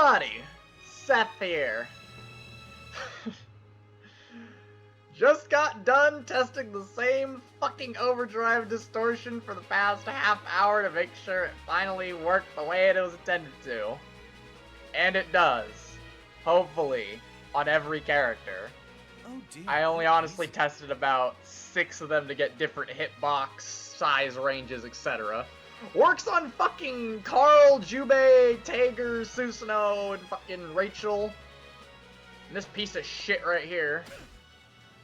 everybody! Seth here. Just got done testing the same fucking overdrive distortion for the past half hour to make sure it finally worked the way it was intended to. And it does. Hopefully. On every character. Oh dear. I only honestly tested about 6 of them to get different hitbox, size ranges, etc. Works on fucking Carl, Jubei, Tager, Susanoo, and fucking Rachel. And this piece of shit right here.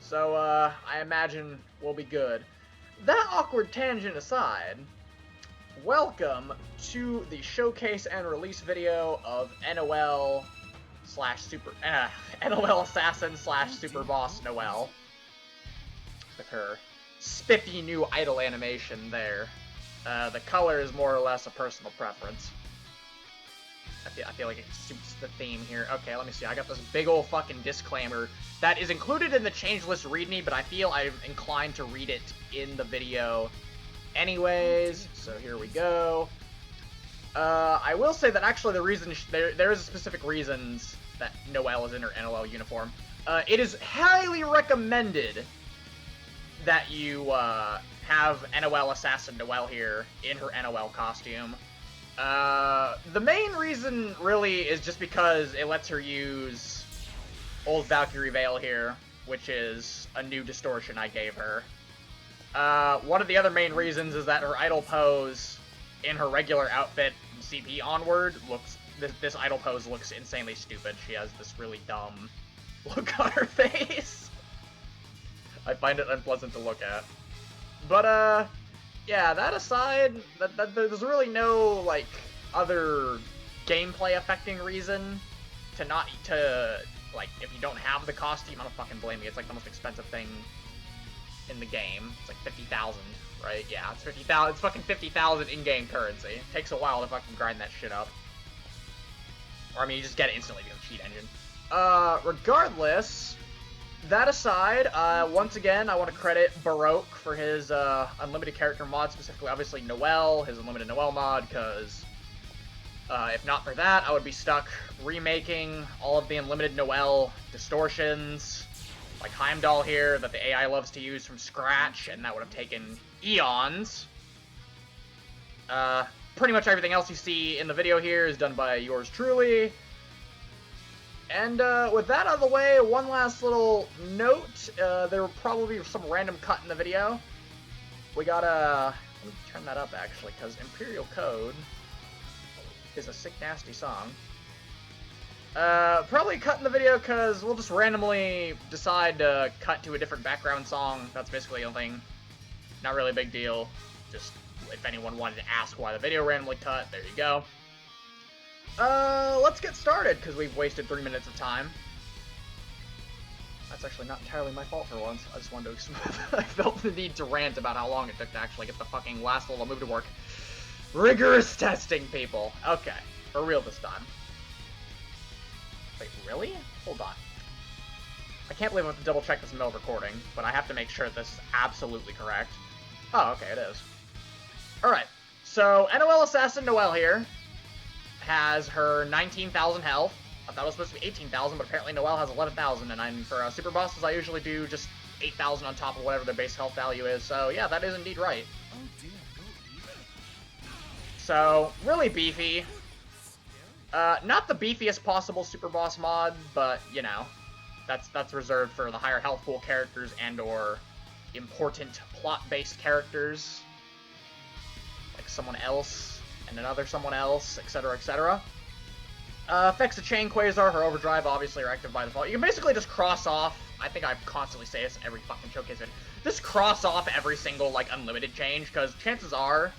So, I imagine we'll be good. That awkward tangent aside, welcome to the showcase and release video of NOL Assassin / Super Boss Noel. With her spiffy new idle animation there. The color is more or less a personal preference. I feel like it suits the theme here. Okay, let me see. I got this big old fucking disclaimer that is included in the changeless readme, but I feel I'm inclined to read it in the video anyways. So here we go. I will say that actually the reason there is specific reasons that Noel is in her NOL uniform. It is highly recommended that you have NOL Assassin Noel here in her NOL costume. The main reason really is just because it lets her use Old Valkyrie Veil here, which is a new distortion I gave her. One of the other main reasons is that her idle pose in her regular outfit, CP onward, this idle pose looks insanely stupid. She has this really dumb look on her face. I find it unpleasant to look at. But, yeah, that aside, there's really no, like, other gameplay affecting reason to like, if you don't have the costume, I don't fucking blame you. It's like the most expensive thing in the game. It's like 50,000, right? Yeah, it's 50,000. It's fucking 50,000 in-game currency. It takes a while to fucking grind that shit up. Or, I mean, you just get it instantly via the cheat engine. Regardless, that aside, once again, I want to credit Baroque for his unlimited character mod, specifically, obviously, Noel, his unlimited Noel mod, because if not for that, I would be stuck remaking all of the unlimited Noel distortions, like Heimdall here, that the AI loves to use from scratch, and that would have taken eons. Pretty much everything else you see in the video here is done by yours truly. And with that out of the way, one last little note. There will probably be some random cut in the video. We got let me turn that up actually, because Imperial Code is a sick, nasty song. Probably cut in the video because we'll just randomly decide to cut to a different background song. That's basically the only thing. Not really a big deal. Just if anyone wanted to ask why the video randomly cut, there you go. Let's get started, because we've wasted 3 minutes of time. That's actually not entirely my fault for once. I just wanted to I felt the need to rant about how long it took to actually get the fucking last little move to work. Rigorous testing, people. Okay, for real this time. Wait, really? Hold on. I can't believe I have to double check this middle recording, but I have to make sure this is absolutely correct. Oh, okay, it is. Alright, so NOL Assassin Noel here has her 19,000 health. I thought it was supposed to be 18,000, but apparently Noel has 11,000, and for super bosses I usually do just 8,000 on top of whatever their base health value is, so yeah, that is indeed right. Oh dear. So, really beefy. Not the beefiest possible super boss mod, but, you know, that's reserved for the higher health pool characters and or important plot-based characters. Like someone else, and another someone else, etc., etc. Effects of Chain Quasar, her overdrive, obviously, are active by default. You can basically just cross off, I think I constantly say this in every fucking showcase video, just cross off every single, like, unlimited change, because chances are,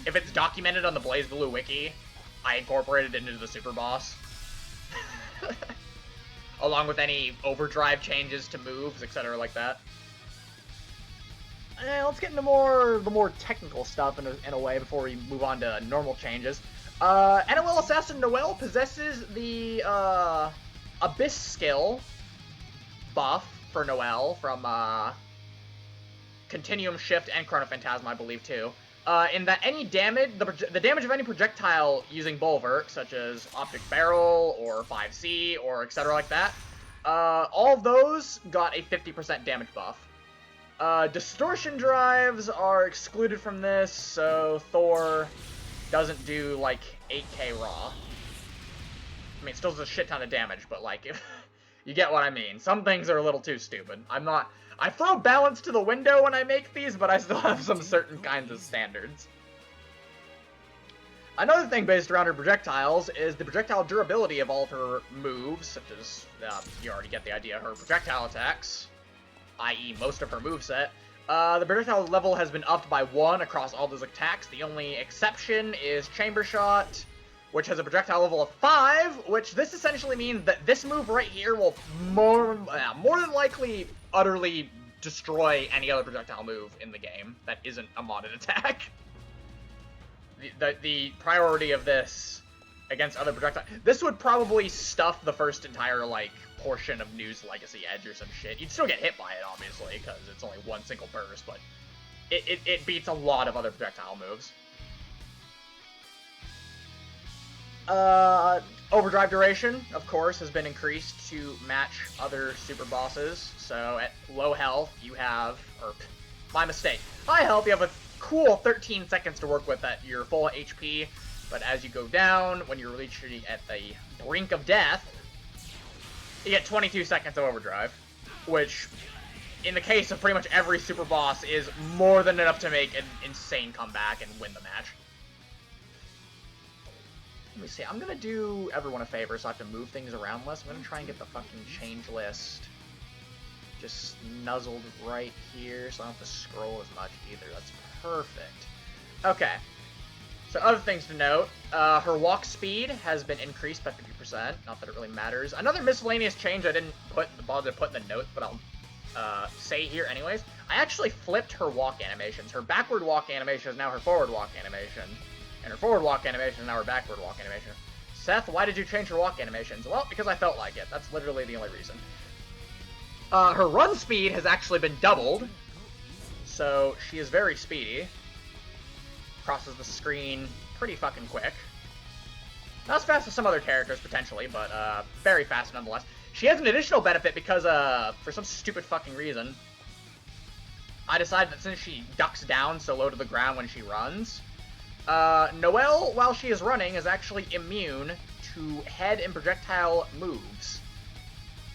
if it's documented on the BlazBlue wiki, I incorporated it into the super boss. Along with any overdrive changes to moves, etc. like that. Let's get into the more technical stuff in a way before we move on to normal changes. NOL Assassin Noel possesses the Abyss skill buff for Noel from Continuum Shift and Chronophantasma, I believe, too. In that any damage, the damage of any projectile using Bulwark, such as Optic Barrel or 5C or etc. like that, all of those got a 50% damage buff. Distortion drives are excluded from this, so Thor doesn't do like 8k raw. I mean, it still does a shit ton of damage, but like, if you get what I mean. Some things are a little too stupid. I throw balance to the window when I make these, but I still have some certain kinds of standards. Another thing based around her projectiles is the projectile durability of all of her moves, such as, you already get the idea, her projectile attacks, i.e. most of her moveset. The projectile level has been upped by 1 across all those attacks. The only exception is Chamber Shot, which has a projectile level of 5, which this essentially means that this move right here will more than likely utterly destroy any other projectile move in the game that isn't a modded attack. The priority of this against other projectiles, this would probably stuff the first entire, like, portion of News Legacy Edge or some shit. You'd still get hit by it, obviously, because it's only one single burst, but it beats a lot of other projectile moves. Overdrive duration, of course, has been increased to match other super bosses. So at low health, you have, or my mistake, high health, you have a cool 13 seconds to work with at your full HP. But as you go down, when you're literally at the brink of death, you get 22 seconds of overdrive, which, in the case of pretty much every super boss, is more than enough to make an insane comeback and win the match. Let me see, I'm gonna do everyone a favor so I have to move things around less. I'm gonna try and get the fucking change list just nuzzled right here so I don't have to scroll as much either. That's perfect. Okay. So other things to note, her walk speed has been increased by 50%, not that it really matters. Another miscellaneous change I didn't bother to put in the notes, but I'll say here anyways. I actually flipped her walk animations. Her backward walk animation is now her forward walk animation. And her forward walk animation is now her backward walk animation. Seth, why did you change her walk animations? Well, because I felt like it. That's literally the only reason. Her run speed has actually been doubled. So she is very speedy. Crosses the screen pretty fucking quick. Not as fast as some other characters, potentially, but very fast nonetheless. She has an additional benefit because, for some stupid fucking reason, I decided that since she ducks down so low to the ground when she runs, Noel, while she is running, is actually immune to head and projectile moves.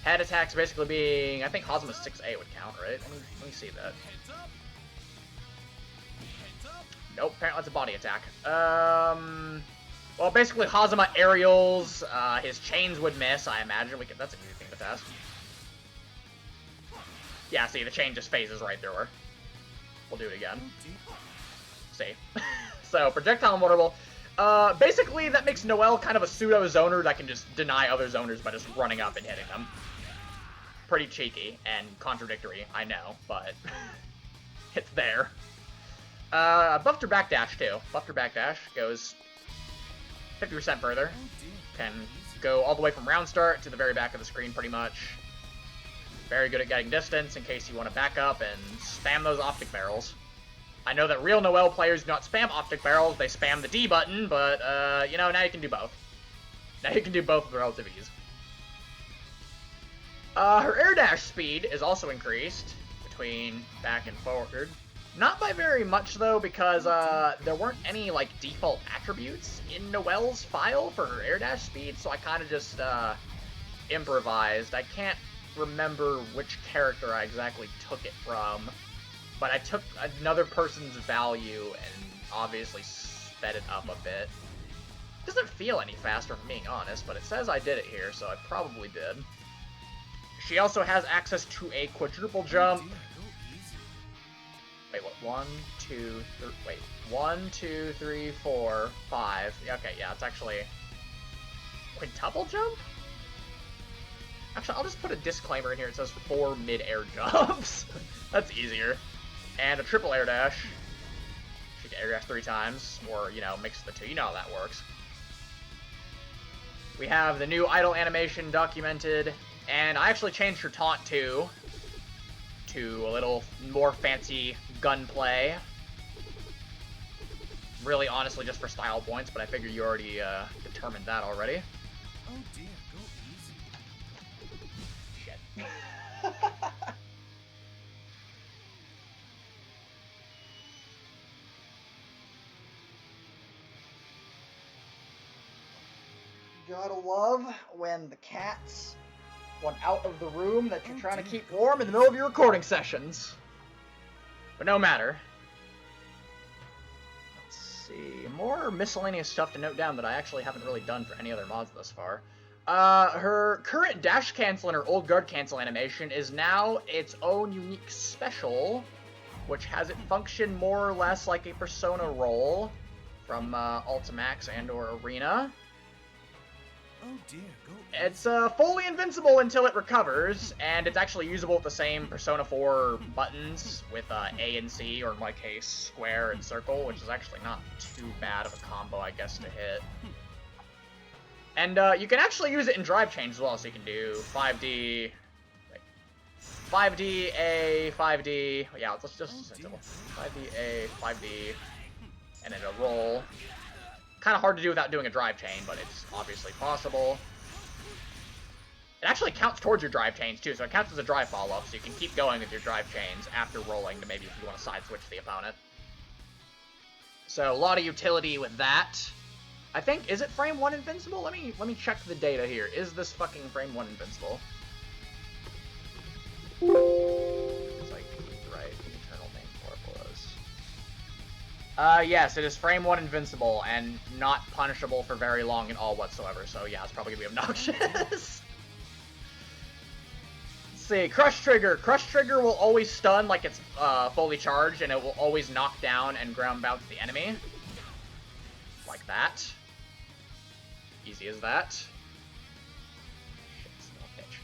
Head attacks basically being, I think Hazuma's 6A would count, right? Let me see that. Nope, apparently it's a body attack. Well, basically Hazuma aerials, his chains would miss, I imagine. That's an easy thing to test. Yeah, see, the chain just phases right through her. We'll do it again. See. So, projectile invulnerable. Basically, that makes Noel kind of a pseudo-zoner that can just deny other zoners by just running up and hitting them. Pretty cheeky and contradictory, I know, but it's there. Buffed her backdash, too. Buffed her backdash goes 50% further. Can go all the way from round start to the very back of the screen, pretty much. Very good at getting distance in case you want to back up and spam those optic barrels. I know that real Noel players do not spam optic barrels, they spam the D button, but, you know, now you can do both. Now you can do both with relative ease. Her air dash speed is also increased between back and forward. Not by very much, though, because, there weren't any, like, default attributes in Noel's file for her air dash speed, so I kind of just, improvised. I can't remember which character I exactly took it from, but I took another person's value and obviously sped it up a bit. It doesn't feel any faster, if I'm being honest, but it says I did it here, so I probably did. She also has access to a quadruple jump. Wait, what? 1, 2, 3, wait. 1, 2, 3, 4, 5. Okay, yeah, it's actually quintuple jump? Actually, I'll just put a disclaimer in here. It says 4 mid-air jumps. That's easier. And a triple air dash. She can air dash 3 times, or, you know, mix the two. You know how that works. We have the new idle animation documented, and I actually changed her taunt too, to a little more fancy gunplay. really honestly just for style points, but I figure you already determined that already. Oh dear, go easy. Shit. Gotta love when the cats want out of the room that you're trying to keep warm in the middle of your recording sessions. But no matter. Let's see. More miscellaneous stuff to note down that I actually haven't really done for any other mods thus far. Her current dash cancel and her old guard cancel animation is now its own unique special, which has it function more or less like a Persona roll from Ultimax and or Arena. Oh dear, go It's fully invincible until it recovers, and it's actually usable with the same Persona 4 buttons with A and C, or in my case, square and circle, which is actually not too bad of a combo, I guess, to hit. And you can actually use it in drive chains as well, so you can do 5D, 5D, A, 5D, yeah, let's just 5D, A, 5D, and then a roll. Kind of hard to do without doing a drive chain, but it's obviously possible. It actually counts towards your drive chains, too, so it counts as a drive follow-up, so you can keep going with your drive chains after rolling to maybe if you want to side switch the opponent. So, a lot of utility with that. I think, is it frame 1 invincible? Let me check the data here. Is this fucking frame 1 invincible? It's like, right, internal name formulas. Yes, it is frame 1 invincible, and not punishable for very long at all whatsoever, so yeah, it's probably gonna be obnoxious. Let's see, Crush Trigger. Crush Trigger will always stun like it's fully charged, and it will always knock down and ground bounce the enemy. Like that. Easy as that. Shit, small pitch.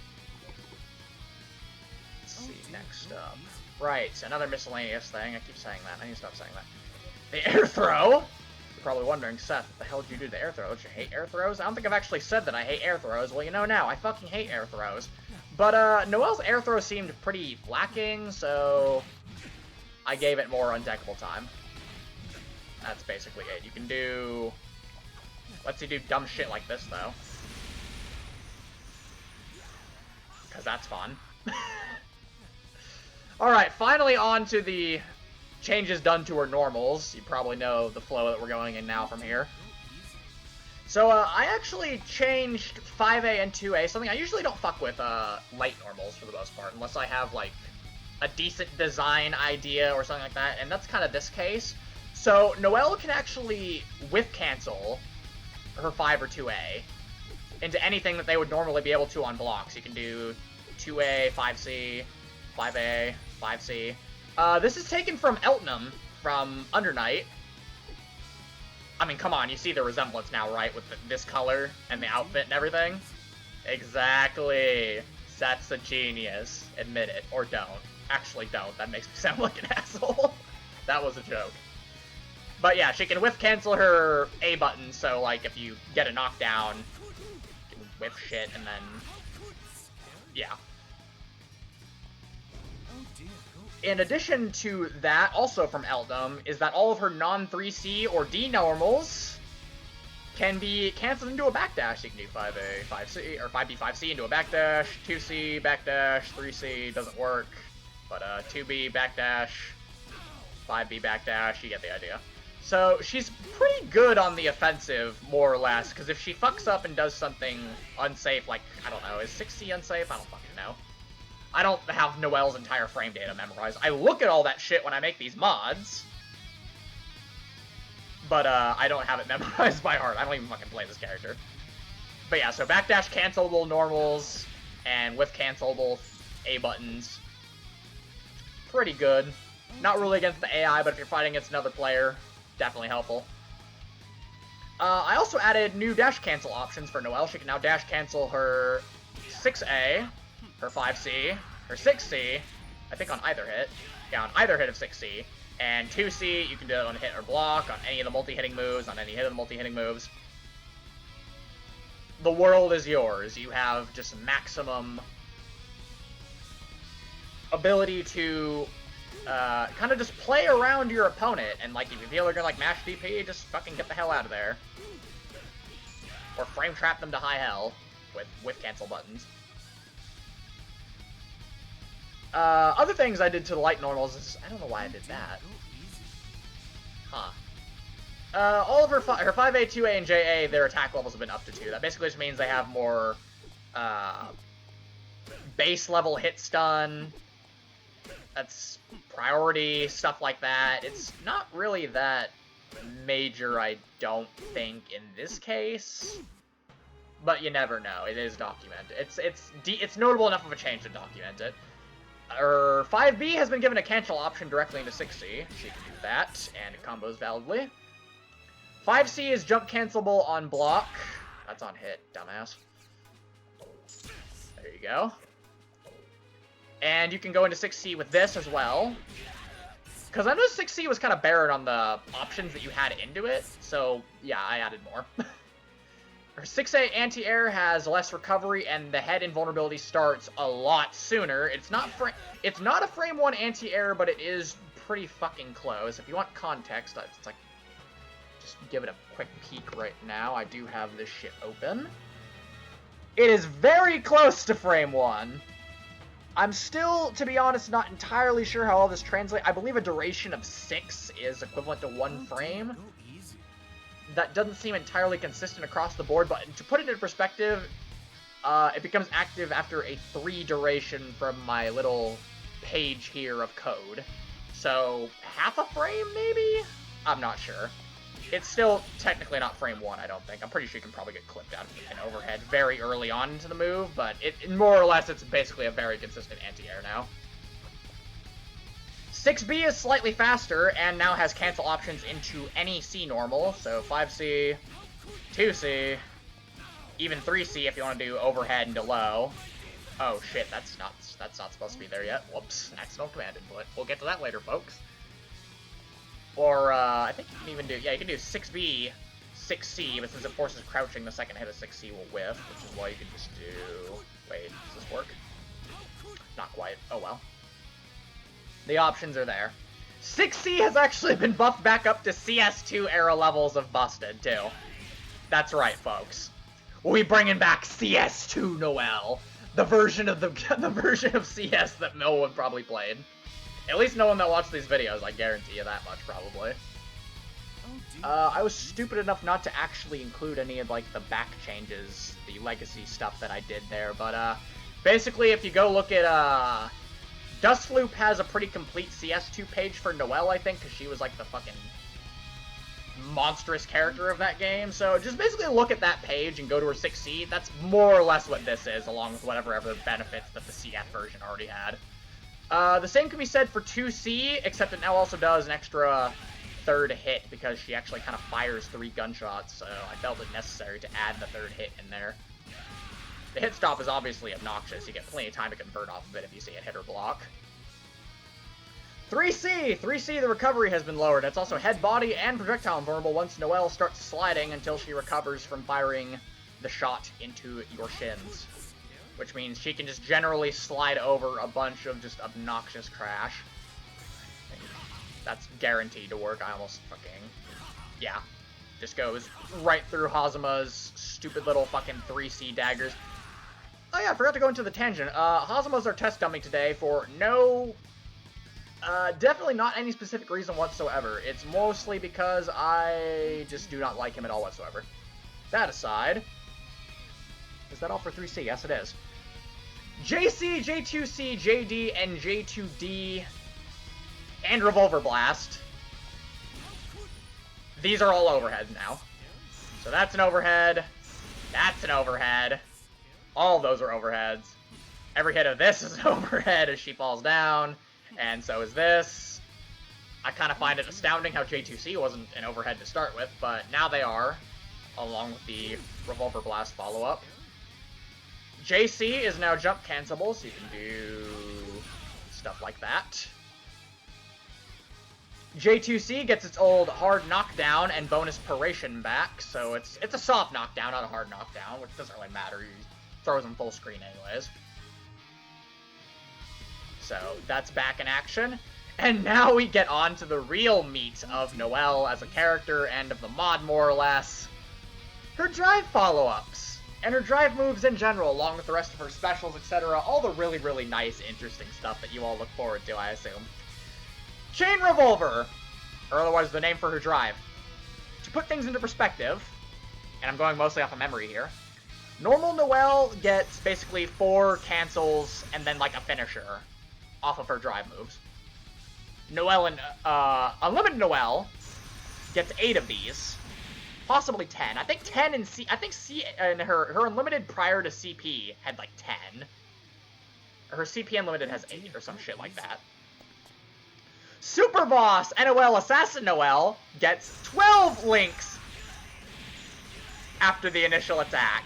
Let's see, next up. Right, another miscellaneous thing. I keep saying that. I need to stop saying that. The air throw! You're probably wondering, Seth, what the hell did you do to the air throw? Don't you hate air throws? I don't think I've actually said that I hate air throws. Well, you know now, I fucking hate air throws. But, Noel's air throw seemed pretty lacking, so I gave it more undeckable time. That's basically it. You can do... Let's see, do dumb shit like this, though. Because that's fun. Alright, finally on to the changes done to her normals. You probably know the flow that we're going in now from here. So, I actually changed 5A and 2A, something I usually don't fuck with, light normals for the most part, unless I have, like, a decent design idea or something like that, and that's kind of this case. So, Noel can actually whiff cancel her 5 or 2A into anything that they would normally be able to on blocks. You can do 2A, 5C, 5A, 5C. This is taken from Eltnum from Undernight. I mean, come on, you see the resemblance now, right? With this color and the outfit and everything? Exactly. Seth's a genius. Admit it. Or don't. Actually, don't. That makes me sound like an asshole. That was a joke. But yeah, she can whiff cancel her A button, so like if you get a knockdown, you can whiff shit and then... Yeah. In addition to that, also from Eldom, is that all of her non-3C or D normals can be canceled into a backdash. You can do 5A, 5C, or 5B, 5C into a backdash, 2C, backdash, 3C, doesn't work, but 2B, backdash, 5B, backdash, you get the idea. So she's pretty good on the offensive, more or less, because if she fucks up and does something unsafe, like, I don't know, is 6C unsafe? I don't fucking know. I don't have Noel's entire frame data memorized. I look at all that shit when I make these mods, but I don't have it memorized by heart. I don't even fucking play this character. But yeah, so backdash cancelable normals and whiff cancelable A buttons. Pretty good. Not really against the AI, but if you're fighting against another player, definitely helpful. I also added new dash cancel options for Noel. She can now dash cancel her 6A, her 5C, her 6C, I think on either hit. Yeah, on either hit of 6C. And 2C, you can do it on hit or block, on any of the multi-hitting moves, on any hit of the multi-hitting moves. The world is yours. You have just maximum ability to kind of just play around your opponent, and like if you feel they're gonna like mash DP, just fucking get the hell out of there. Or frame trap them to high hell with cancel buttons. Other things I did to the light normals is, I don't know why I did that. Huh. All of her 5A, 2A, and JA, their attack levels have been up to 2. That basically just means they have more, base level hit stun. That's priority, stuff like that. It's not really that major, I don't think, in this case. But you never know. It is documented. It's notable enough of a change to document it. 5B has been given a cancel option directly into 6C. She can do that, and it combos validly. 5C is jump cancelable on block. That's on hit, dumbass. There you go. And you can go into 6C with this as well. Because I know 6C was kind of barren on the options that you had into it. So, yeah, I added more. Her 6A anti-air has less recovery, and the head invulnerability starts a lot sooner. It's not a frame 1 anti-air, but it is pretty fucking close. If you want context, it's like, just give it a quick peek right now. I do have this shit open. It is very close to frame 1. I'm still, to be honest, not entirely sure how all this translates. I believe a duration of 6 is equivalent to 1 frame. That doesn't seem entirely consistent across the board, but to put it in perspective, it becomes active after a 3 duration from my little page here of code. So, half a frame, maybe? I'm not sure. It's still technically not frame 1, I don't think. I'm pretty sure you can probably get clipped out of an overhead very early on into the move, but more or less, it's basically a very consistent anti-air now. 6B is slightly faster, and now has cancel options into any C normal, so 5C, 2C, even 3C if you want to do overhead into low. Oh shit, that's not supposed to be there yet. Whoops, accidental command input. We'll get to that later, folks. Or, I think you can even do, yeah, you can do 6B, 6C, but since it forces crouching, the second hit of 6C will whiff, which is why you can just do... Wait, does this work? Not quite. Oh well. The options are there. 6C has actually been buffed back up to CS2 era levels of busted, too. That's right, folks. We'll be bringing back CS2 Noel. The version of the version of CS that no one probably played. At least no one that watched these videos, I guarantee you that much, probably. I was stupid enough not to actually include any of, like, the back changes, the legacy stuff that I did there, but, basically, if you go look at, Dustloop has a pretty complete CS2 page for Noel, I think, because she was, like, the fucking monstrous character of that game, so just basically look at that page and go to her 6C. That's more or less what this is, along with whatever other benefits that the CF version already had. The same can be said for 2C, except it now also does an extra third hit, because she actually kind of fires 3 gunshots, so I felt it necessary to add the third hit in there. The hit stop is obviously obnoxious, you get plenty of time to convert off of it if you see it hit or block. 3C, the recovery has been lowered. It's also head, body, and projectile invulnerable once Noel starts sliding until she recovers from firing the shot into your shins. Which means she can just generally slide over a bunch of just obnoxious crash. And that's guaranteed to work. I almost fucking... Yeah. Just goes right through Hazuma's stupid little fucking 3C daggers. Oh yeah, I forgot to go into the tangent. Hazuma's our test dummy today for no... definitely not any specific reason whatsoever. It's mostly because I just do not like him at all whatsoever. That aside... Is that all for 3C? Yes, it is. JC, J2C, JD, and J2D, and Revolver Blast. These are all overheads now. So that's an overhead. That's an overhead. All of those are overheads. Every hit of this is an overhead as she falls down. And so is this. I kind of find it astounding how J2C wasn't an overhead to start with, but now they are, along with the Revolver Blast follow-up. JC is now jump cancelable, so you can do stuff like that. J2C gets its old hard knockdown and bonus paration back, so it's a soft knockdown, not a hard knockdown, which doesn't really matter. He throws them full screen anyways. So that's back in action. And now we get on to the real meat of Noel as a character and of the mod, more or less. Her drive follow-ups, and her drive moves in general, along with the rest of her specials, etc. All the really, really nice, interesting stuff that you all look forward to, I assume. Chain Revolver, or otherwise the name for her drive. To put things into perspective, and I'm going mostly off of memory here, normal Noel gets basically 4 cancels and then like a finisher off of her drive moves. Noel and Unlimited Noel gets 8 of these, possibly 10. I think 10 in C. I think C and her Unlimited prior to CP had like 10. Her CP Unlimited has 8 or some shit like that. Super Boss NOL Assassin Noel gets 12 links after the initial attack.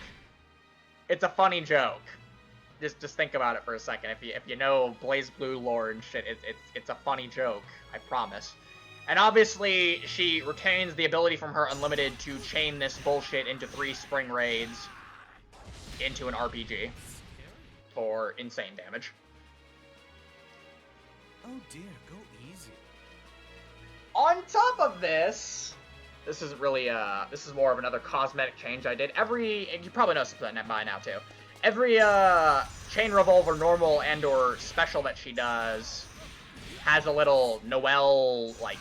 It's a funny joke. Just think about it for a second. If you know Blaze Blue lore and shit, it's a funny joke, I promise. And obviously, she retains the ability from her Unlimited to chain this bullshit into 3 Spring Raids into an RPG for insane damage. Oh dear, go easy. On top of this isn't really, this is more of another cosmetic change I did. You probably know something by now too. Every Chain Revolver normal and or special that she does has a little Noel, like,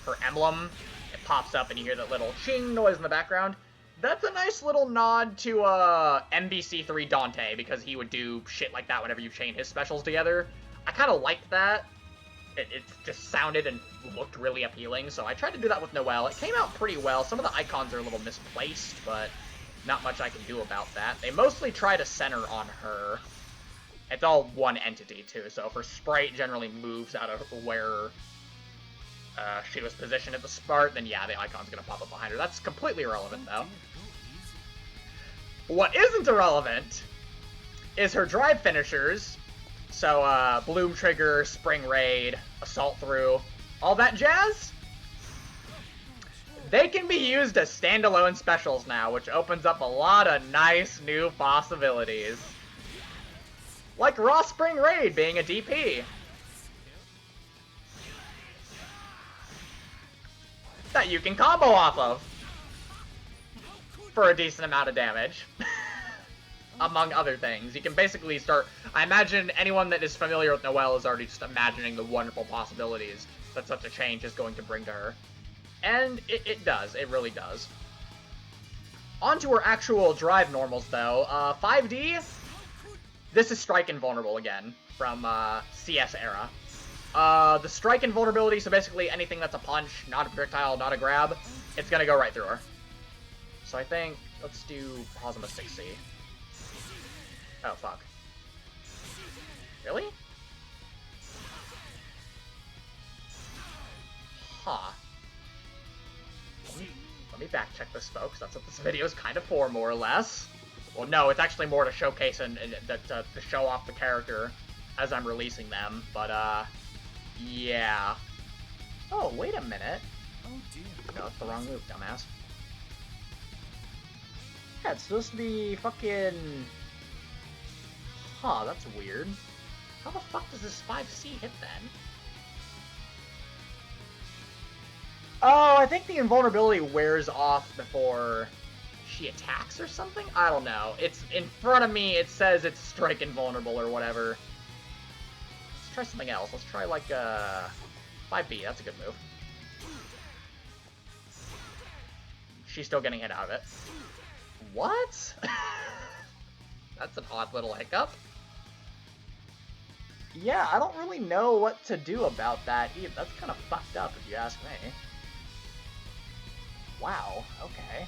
her emblem. It pops up and you hear that little ching noise in the background. That's a nice little nod to MBC3 Dante, because he would do shit like that whenever you chain his specials together. I kind of liked that. It just sounded and looked really appealing, so I tried to do that with Noel. It came out pretty well. Some of the icons are a little misplaced, but not much I can do about that. They mostly try to center on her. It's all one entity, too, so if her sprite generally moves out of where she was positioned at the start, then yeah, the icon's gonna pop up behind her. That's completely irrelevant, though. What isn't irrelevant is her drive finishers. So, Bloom Trigger, Spring Raid, Assault Through, all that jazz. They can be used as standalone specials now, which opens up a lot of nice new possibilities. Like Raw Spring Raid being a DP. That you can combo off of. For a decent amount of damage. Among other things. You can basically start... I imagine anyone that is familiar with Noel is already just imagining the wonderful possibilities that such a change is going to bring to her. And it does. It really does. On to her actual drive normals, though. 5D, this is Strike Invulnerable again, from CS era. The Strike Invulnerability, so basically anything that's a punch, not a projectile, not a grab, it's gonna go right through her. So I think, let's do Prosma 6C. Oh, fuck. Really? Huh. Let me back check this, folks. That's what this video is kind of for, more or less. Well, no, it's actually more to showcase and to show off the character as I'm releasing them. But, yeah. Oh, wait a minute. Oh dear. No, it's the wrong move, dumbass. Yeah, it's supposed to be fucking... Huh, that's weird. How the fuck does this 5C hit then? Oh, I think the invulnerability wears off before she attacks or something? I don't know. It's in front of me, it says it's strike invulnerable or whatever. Let's try something else. Let's try like 5B, that's a good move. She's still getting hit out of it. What? That's an odd little hiccup. Yeah, I don't really know what to do about that either. That's kind of fucked up if you ask me. Wow, okay.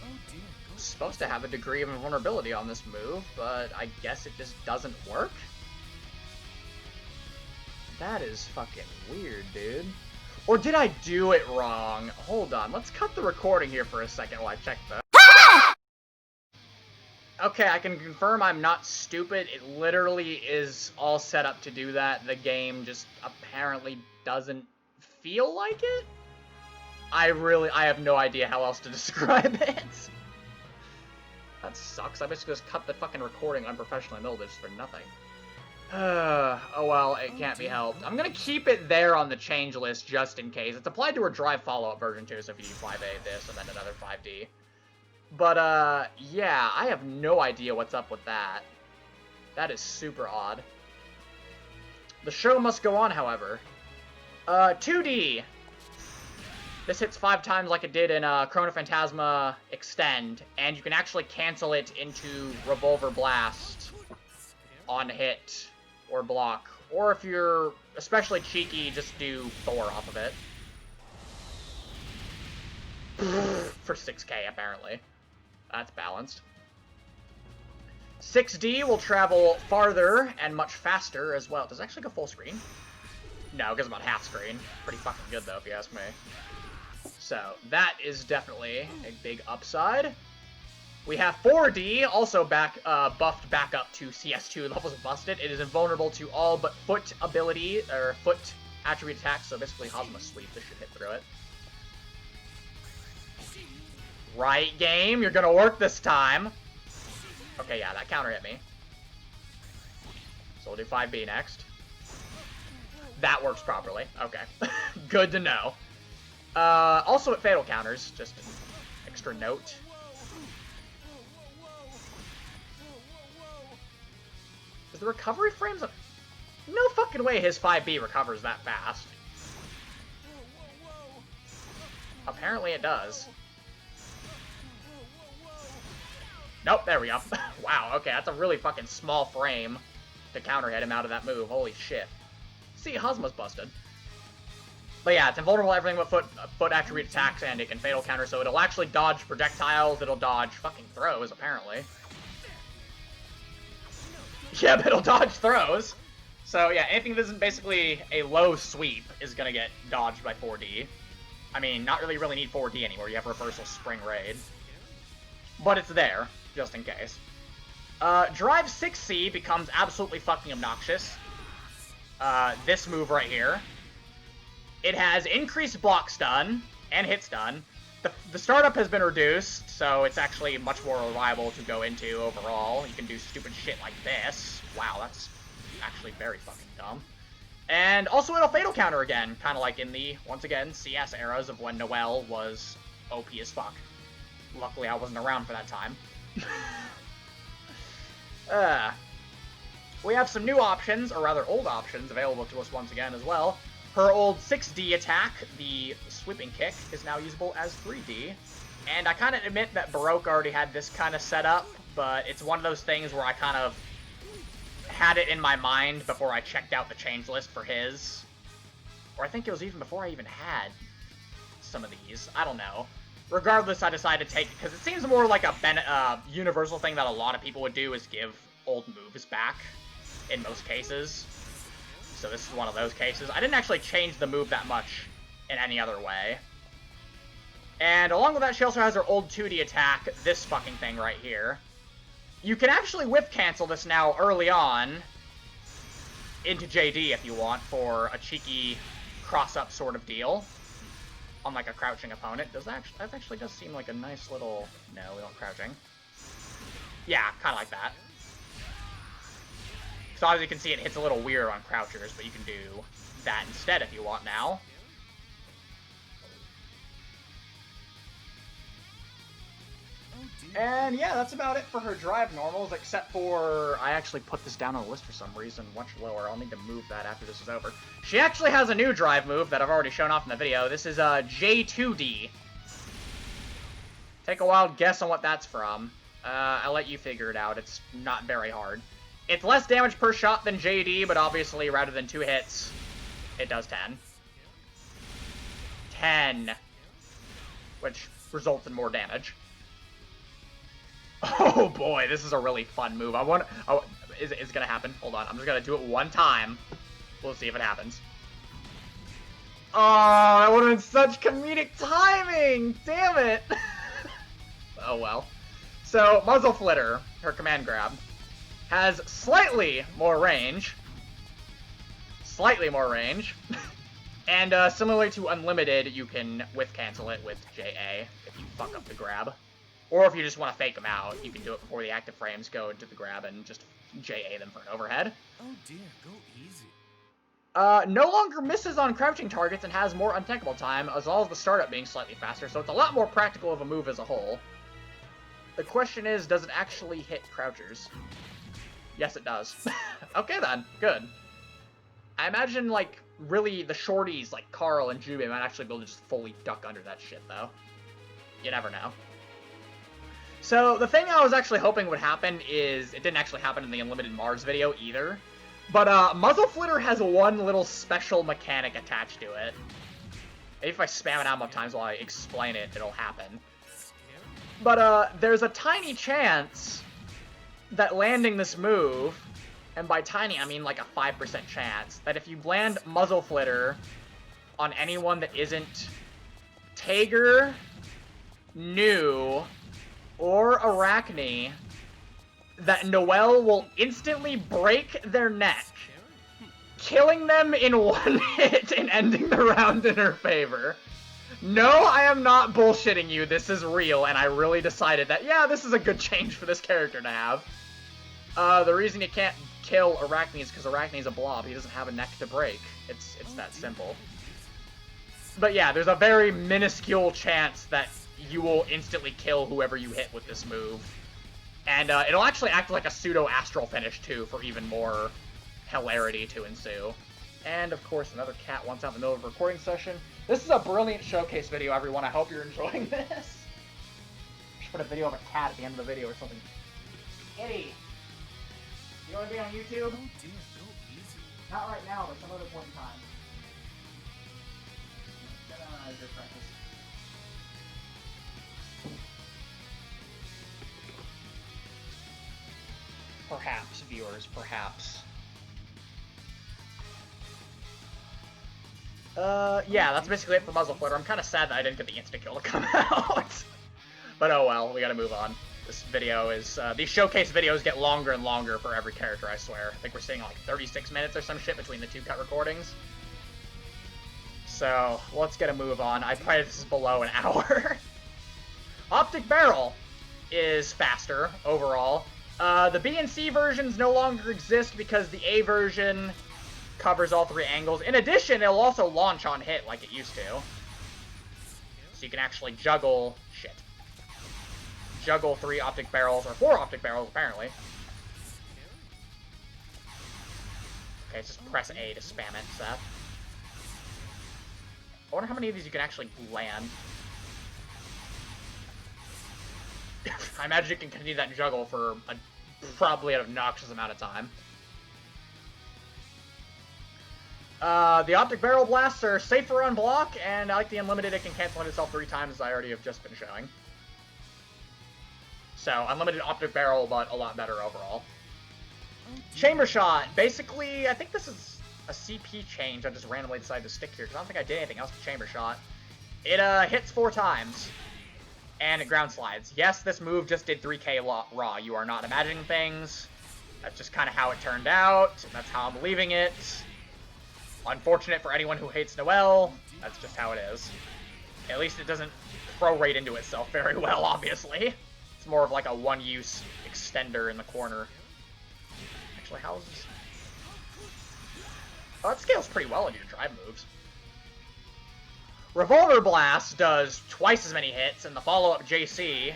Oh dear. It's supposed to have a degree of invulnerability on this move, but I guess it just doesn't work? That is fucking weird, dude. Or did I do it wrong? Hold on, let's cut the recording here for a second while I check the... Okay, I can confirm I'm not stupid. It literally is all set up to do that. The game just apparently doesn't feel like it? I have no idea how else to describe it. That sucks. I basically just cut the fucking recording unprofessionally in the middle of this for nothing. Oh well, it can't be helped. I'm gonna keep it there on the change list just in case. It's applied to her drive follow-up version too, so if you do 5A this and then another 5D. But, yeah, I have no idea what's up with that. That is super odd. The show must go on, however. 2D. This hits 5 times like it did in Chrono Phantasma Extend, and you can actually cancel it into Revolver Blast on hit or block. Or if you're especially cheeky, just do Thor off of it. For 6k, apparently. That's balanced. 6D will travel farther and much faster as well. Does it actually go full screen? No, it goes about half screen. Pretty fucking good, though, if you ask me. So, that is definitely a big upside. We have 4D, also buffed back up to CS2 levels of Busted. It is invulnerable to all but foot ability, or foot attribute attacks, so basically Hazma Sweep, this should hit through it. Right, game, you're gonna work this time. Okay, yeah, that counter hit me. So we'll do 5B next. That works properly. Okay. Good to know. Also at fatal counters, just an extra note. Is the recovery frames up? No fucking way his 5B recovers that fast. Apparently it does. Nope, there we go. Wow, okay, that's a really fucking small frame to counter hit him out of that move. Holy shit. See, Hazma's busted. But yeah, it's invulnerable to everything but foot attribute attacks, and it can fatal counter, so it'll actually dodge projectiles, it'll dodge fucking throws, apparently. Yeah, but it'll dodge throws. So yeah, anything that isn't basically a low sweep is gonna get dodged by 4D. I mean, not really need 4D anymore, you have Reversal Spring Raid. But it's there, just in case. Drive 6C becomes absolutely fucking obnoxious. This move right here. It has increased block stun and hit stun. The startup has been reduced, so it's actually much more reliable to go into overall. You can do stupid shit like this. Wow, that's actually very fucking dumb. And also it'll fatal counter again, kind of like in the, once again, CS eras of when Noel was OP as fuck. Luckily I wasn't around for that time. We have some new options, or rather old options, available to us once again as well. Her old 6D attack, the Sweeping Kick, is now usable as 3D. And I kind of admit that Baroque already had this kind of set up, but it's one of those things where I kind of had it in my mind before I checked out the change list for his. Or I think it was even before I even had some of these. I don't know. Regardless, I decided to take it, because it seems more like a universal thing that a lot of people would do, is give old moves back, in most cases. So this is one of those cases. I didn't actually change the move that much in any other way. And along with that, she also has her old 2D attack, this fucking thing right here. You can actually whip cancel this now early on into JD if you want, for a cheeky cross-up sort of deal. On like a crouching opponent. That actually does seem like a nice little... No, we don't crouching. Yeah, kind of like that. So as you can see, it hits a little weird on crouchers, but you can do that instead if you want now. And yeah, that's about it for her drive normals, except for... I actually put this down on the list for some reason, much lower. I'll need to move that after this is over. She actually has a new drive move that I've already shown off in the video. This is J2D. Take a wild guess on what that's from. I'll let you figure it out. It's not very hard. It's less damage per shot than JD, but obviously, rather than 2 hits, it does 10. 10. Which results in more damage. Oh boy, this is a really fun move. Is it gonna happen? Hold on, I'm just gonna do it one time. We'll see if it happens. Oh, that would've been such comedic timing! Damn it! Oh well. So, Muzzle Flitter, her command grab, has slightly more range. Slightly more range. And similarly to Unlimited, you can whiff cancel it with JA if you fuck up the grab. Or if you just want to fake them out, you can do it before the active frames go into the grab and just JA them for an overhead. Oh dear, go easy. No longer misses on crouching targets and has more untankable time, as well as the startup being slightly faster, so it's a lot more practical of a move as a whole. The question is, does it actually hit crouchers? Yes, it does. Okay then, good. I imagine, like, really the shorties, like Carl and Jubei, might actually be able to just fully duck under that shit, though. You never know. So, the thing I was actually hoping would happen is, it didn't actually happen in the Unlimited Mars video either, but Muzzle Flitter has one little special mechanic attached to it. Maybe if I spam it out enough times while I explain it, it'll happen. But there's a tiny chance that landing this move, and by tiny I mean like a 5% chance, that if you land Muzzle Flitter on anyone that isn't Tager, New, or Arachne, that Noel will instantly break their neck, killing them in one hit and ending the round in her favor. No, I am not bullshitting you, this is real, and I really decided that, yeah, this is a good change for this character to have. The reason you can't kill Arachne is because Arachne's a blob, he doesn't have a neck to break. It's that simple. But yeah, there's a very minuscule chance that you will instantly kill whoever you hit with this move. And it'll actually act like a pseudo-astral finish, too, for even more hilarity to ensue. And, of course, another cat wants out in the middle of a recording session. This is a brilliant showcase video, everyone. I hope you're enjoying this. Should put a video of a cat at the end of the video or something. Kitty! You want to be on YouTube? Oh dear, go easy. Not right now, but some other point in time. Your practice. Perhaps, viewers, perhaps. Yeah, that's basically it for Muzzle Flitter. I'm kind of sad that I didn't get the insta-kill to come out. But oh well, we gotta move on. This video is, these showcase videos get longer and longer for every character, I swear. I think we're seeing like 36 minutes or some shit between the two cut recordings. So, let's get a move on. I pray this is below an hour. Optic Barrel is faster, overall. The B and C versions no longer exist because the A version covers all three angles. In addition, it'll also launch on hit like it used to. So you can actually juggle... shit. Juggle 3 optic barrels, or 4 optic barrels, apparently. Okay, just press A to spam it, Seth. I wonder how many of these you can actually land. I imagine you can continue that juggle for probably an obnoxious amount of time. The Optic Barrel Blasts are safer on block, and I like the Unlimited, it can cancel itself 3 times, as I already have just been showing. So, Unlimited Optic Barrel, but a lot better overall. Chamber Shot, basically, I think this is a CP change. I just randomly decided to stick here, because I don't think I did anything else with Chamber Shot. It hits 4 times, and it ground slides. Yes, this move just did 3k raw. You are not imagining things. That's just kind of how it turned out, and that's how I'm leaving it. Unfortunate for anyone who hates Noel, that's just how it is. At least it doesn't prorate into itself very well, obviously. It's more of like a one-use extender in the corner. Actually, how's this? Oh, that scales pretty well into your drive moves. Revolver Blast does twice as many hits, and the follow-up JC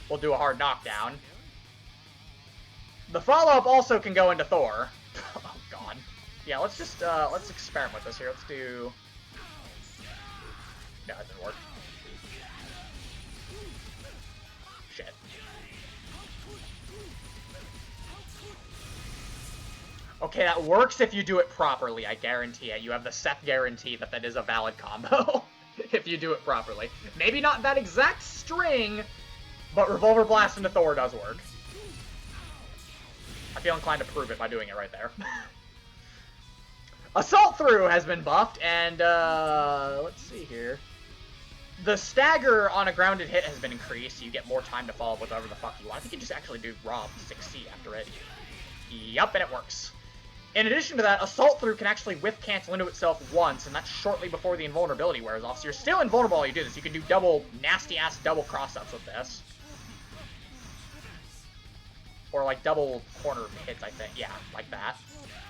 will do a hard knockdown. The follow-up also can go into Thor. Oh god. Yeah, let's just, let's experiment with this here. Let's do... No, that didn't work. Shit. Okay, that works if you do it properly, I guarantee it. You have the Seth guarantee that that is a valid combo, if you do it properly. Maybe not that exact string, but Revolver Blast into Thor does work. I feel inclined to prove it by doing it right there. Assault Through has been buffed, and, let's see here. The stagger on a grounded hit has been increased, so you get more time to follow up with whatever the fuck you want. I think you just actually do raw 6C after it. Yup, and it works. In addition to that, Assault Through can actually whiff cancel into itself once, and that's shortly before the invulnerability wears off. So you're still invulnerable while you do this. You can do nasty-ass double cross-ups with this. Or like double corner hits, I think. Yeah, like that,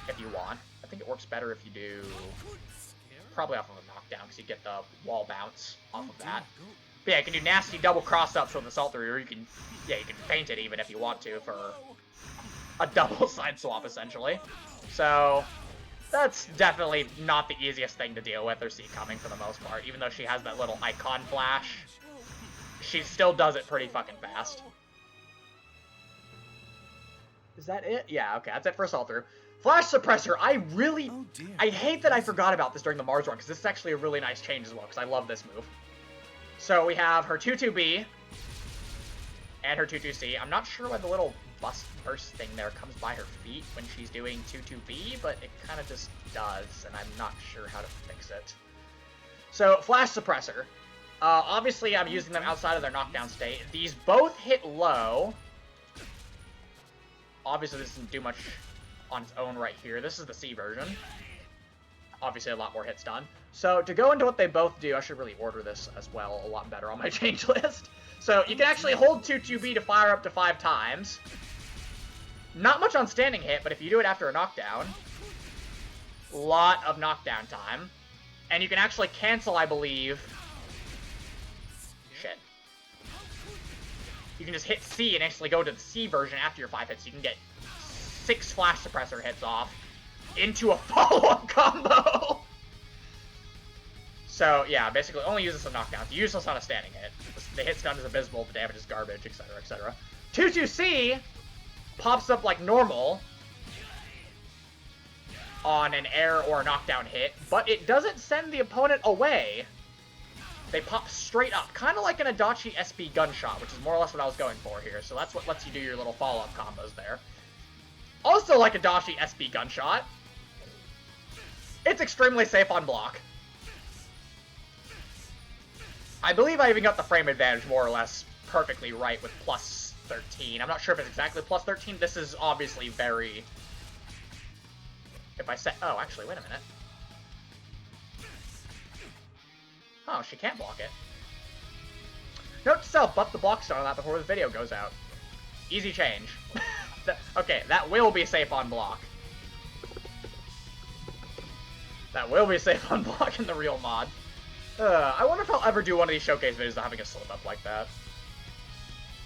if you want. I think it works better if you do probably off of a knockdown, because you get the wall bounce off of that. But yeah, you can do nasty double cross-ups with Assault Through, or you can feint it even if you want to for a double side swap, essentially. So that's definitely not the easiest thing to deal with or see coming for the most part. Even though she has that little icon flash, she still does it pretty fucking fast. Is that it? Yeah, okay, that's it for Assault Through. Flash Suppressor, I hate that I forgot about this during the Mars run, because this is actually a really nice change as well, because I love this move. So we have her 2-2B and her 2-2C. I'm not sure why the little burst thing there comes by her feet when she's doing 2-2B, but it kind of just does, and I'm not sure how to fix it. So, Flash Suppressor. Obviously, I'm using them outside of their knockdown state. These both hit low. Obviously, this doesn't do much on its own right here. This is the C version. Obviously, a lot more hits done. So, to go into what they both do, I should really order this as well a lot better on my change list. So, you can actually hold 2-2B to fire up to 5 times. Not much on standing hit, but if you do it after a knockdown, lot of knockdown time. And you can actually cancel, I believe... Shit. You can just hit C and instantly go to the C version after your 5 hits. You can get 6 Flash Suppressor hits off into a follow-up combo! So, yeah, basically only use this on knockdowns. Useless on a standing hit. The hit stun is abysmal, the damage is garbage, etc., etc. 2-2C pops up like normal on an air or a knockdown hit, but it doesn't send the opponent away. They pop straight up, kind of like an Adachi SB gunshot, which is more or less what I was going for here. So that's what lets you do your little follow-up combos there. Also like Adachi SB gunshot, it's extremely safe on block. I believe I even got the frame advantage more or less perfectly right with plus 13. I'm not sure if it's exactly plus 13. This is obviously very... If I set... Oh, actually, wait a minute. Oh, she can't block it. Note to self, buff the block stun on that before the video goes out. Easy change. Okay, that will be safe on block. That will be safe on block in the real mod. I wonder if I'll ever do one of these showcase videos having a slip up like that.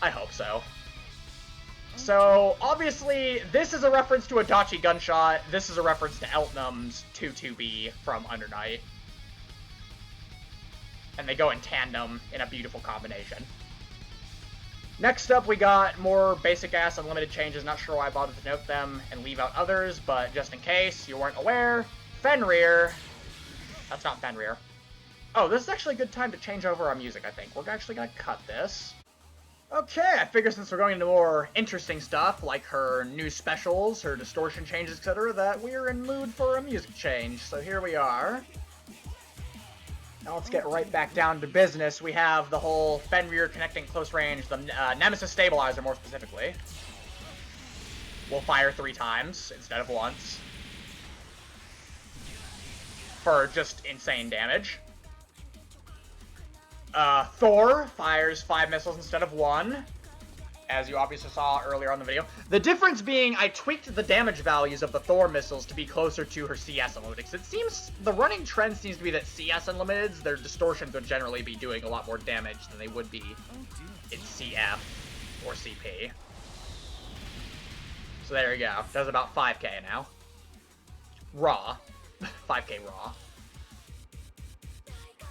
I hope so. So, obviously, this is a reference to Adachi Gunshot. This is a reference to Eltnum's 2-2B from Under Night. And they go in tandem in a beautiful combination. Next up, we got more basic-ass unlimited changes. Not sure why I bothered to note them and leave out others, but just in case you weren't aware, Fenrir... That's not Fenrir. Oh, this is actually a good time to change over our music, I think. We're actually going to cut this. Okay, I figure since we're going into more interesting stuff, like her new specials, her distortion changes, etc., that we're in mood for a music change. So here we are. Now let's get right back down to business. We have the whole Fenrir connecting close range, the Nemesis Stabilizer more specifically. We'll fire 3 times instead of once. For just insane damage. Thor fires 5 missiles instead of 1, as you obviously saw earlier on the video. The difference being I tweaked the damage values of the Thor missiles to be closer to her CS Unlimiteds. It seems, the running trend seems to be that CS Unlimiteds, their distortions would generally be doing a lot more damage than they would be in CF or CP. So there you go. Does about 5k now. Raw. 5k raw.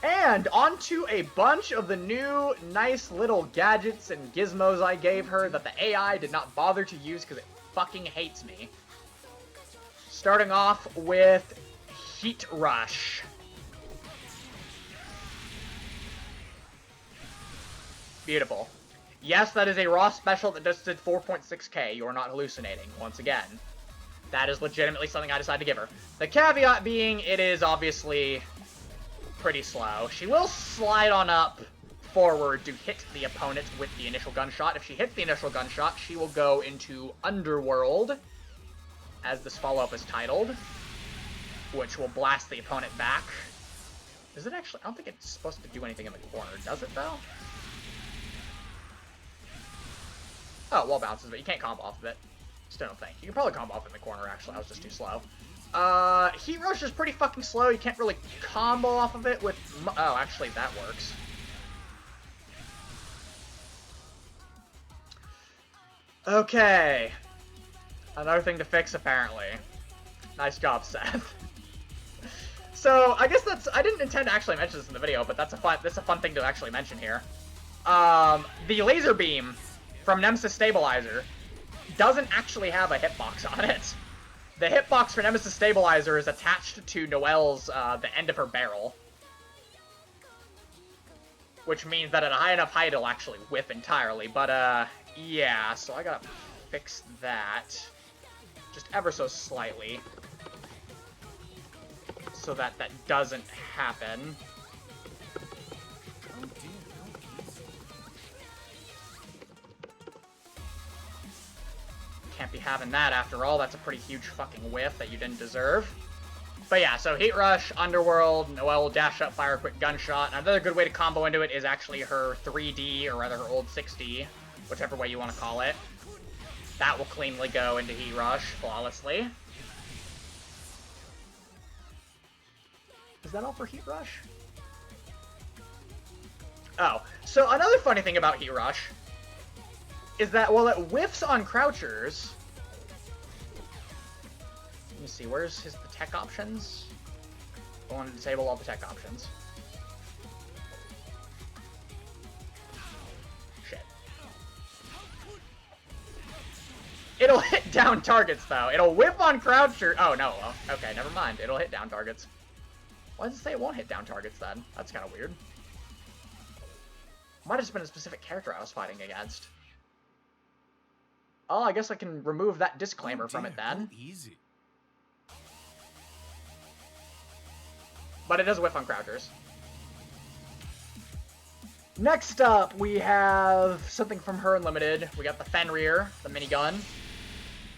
And onto a bunch of the new nice little gadgets and gizmos I gave her that the AI did not bother to use because it fucking hates me. Starting off with Heat Rush. Beautiful. Yes, that is a raw special that just did 4.6k. You are not hallucinating, once again. That is legitimately something I decided to give her. The caveat being, it is obviously... pretty slow. She will slide on up forward to hit the opponent with the initial gunshot. If she hits the initial gunshot, she will go into Underworld as this follow-up is titled, which will blast the opponent back. Is it actually? I don't think it's supposed to do anything in the corner. Does it, though? Oh, wall bounces, but you can't combo off of it. Still don't think. You can probably combo off in the corner, actually. I was just too slow. Heat Rush is pretty fucking slow. You can't really combo off of it with... Oh, actually, that works. Okay. Another thing to fix, apparently. Nice job, Seth. So, I guess that's... I didn't intend to actually mention this in the video, but that's a fun thing to actually mention here. The laser beam from Nemesis Stabilizer doesn't actually have a hitbox on it. The hitbox for Nemesis Stabilizer is attached to Noel's, the end of her barrel. Which means that at a high enough height, it'll actually whiff entirely. But, yeah, so I gotta fix that. Just ever so slightly. So that that doesn't happen. Oh dear, go easy. Can't be having that after all. That's a pretty huge fucking whiff that you didn't deserve. But yeah, so Heat Rush, Underworld, Noel will dash up, fire a quick gunshot. Another good way to combo into it is actually her 3D, or rather her old 6D, whichever way you want to call it. That will cleanly go into Heat Rush flawlessly. Is that all for Heat Rush? Oh, so another funny thing about Heat Rush is that while it whiffs on crouchers... Let me see, where's the tech options? I want to disable all the tech options. Shit. It'll hit down targets, though. It'll whiff on croucher... Oh, no. Okay, never mind. It'll hit down targets. Why does it say it won't hit down targets, then? That's kind of weird. Might have just been a specific character I was fighting against. Oh, I guess I can remove that disclaimer from it, then. Go easy. But it does whiff on crouchers. Next up, we have something from her Unlimited. We got the Fenrir, the minigun.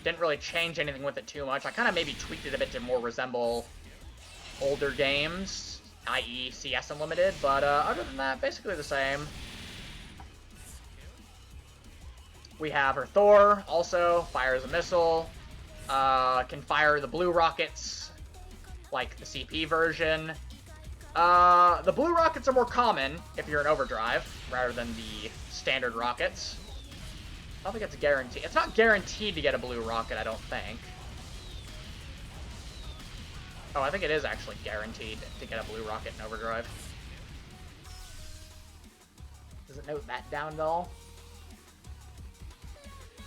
Didn't really change anything with it too much. I kind of maybe tweaked it a bit to more resemble older games, i.e. CS Unlimited, but other than that, basically the same. We have her Thor, also, fires a missile, can fire the blue rockets, like the CP version. The blue rockets are more common if you're in overdrive, rather than the standard rockets. I don't think it's guaranteed. It's not guaranteed to get a blue rocket, I don't think. Oh, I think it is actually guaranteed to get a blue rocket in overdrive. Does it note that down at all?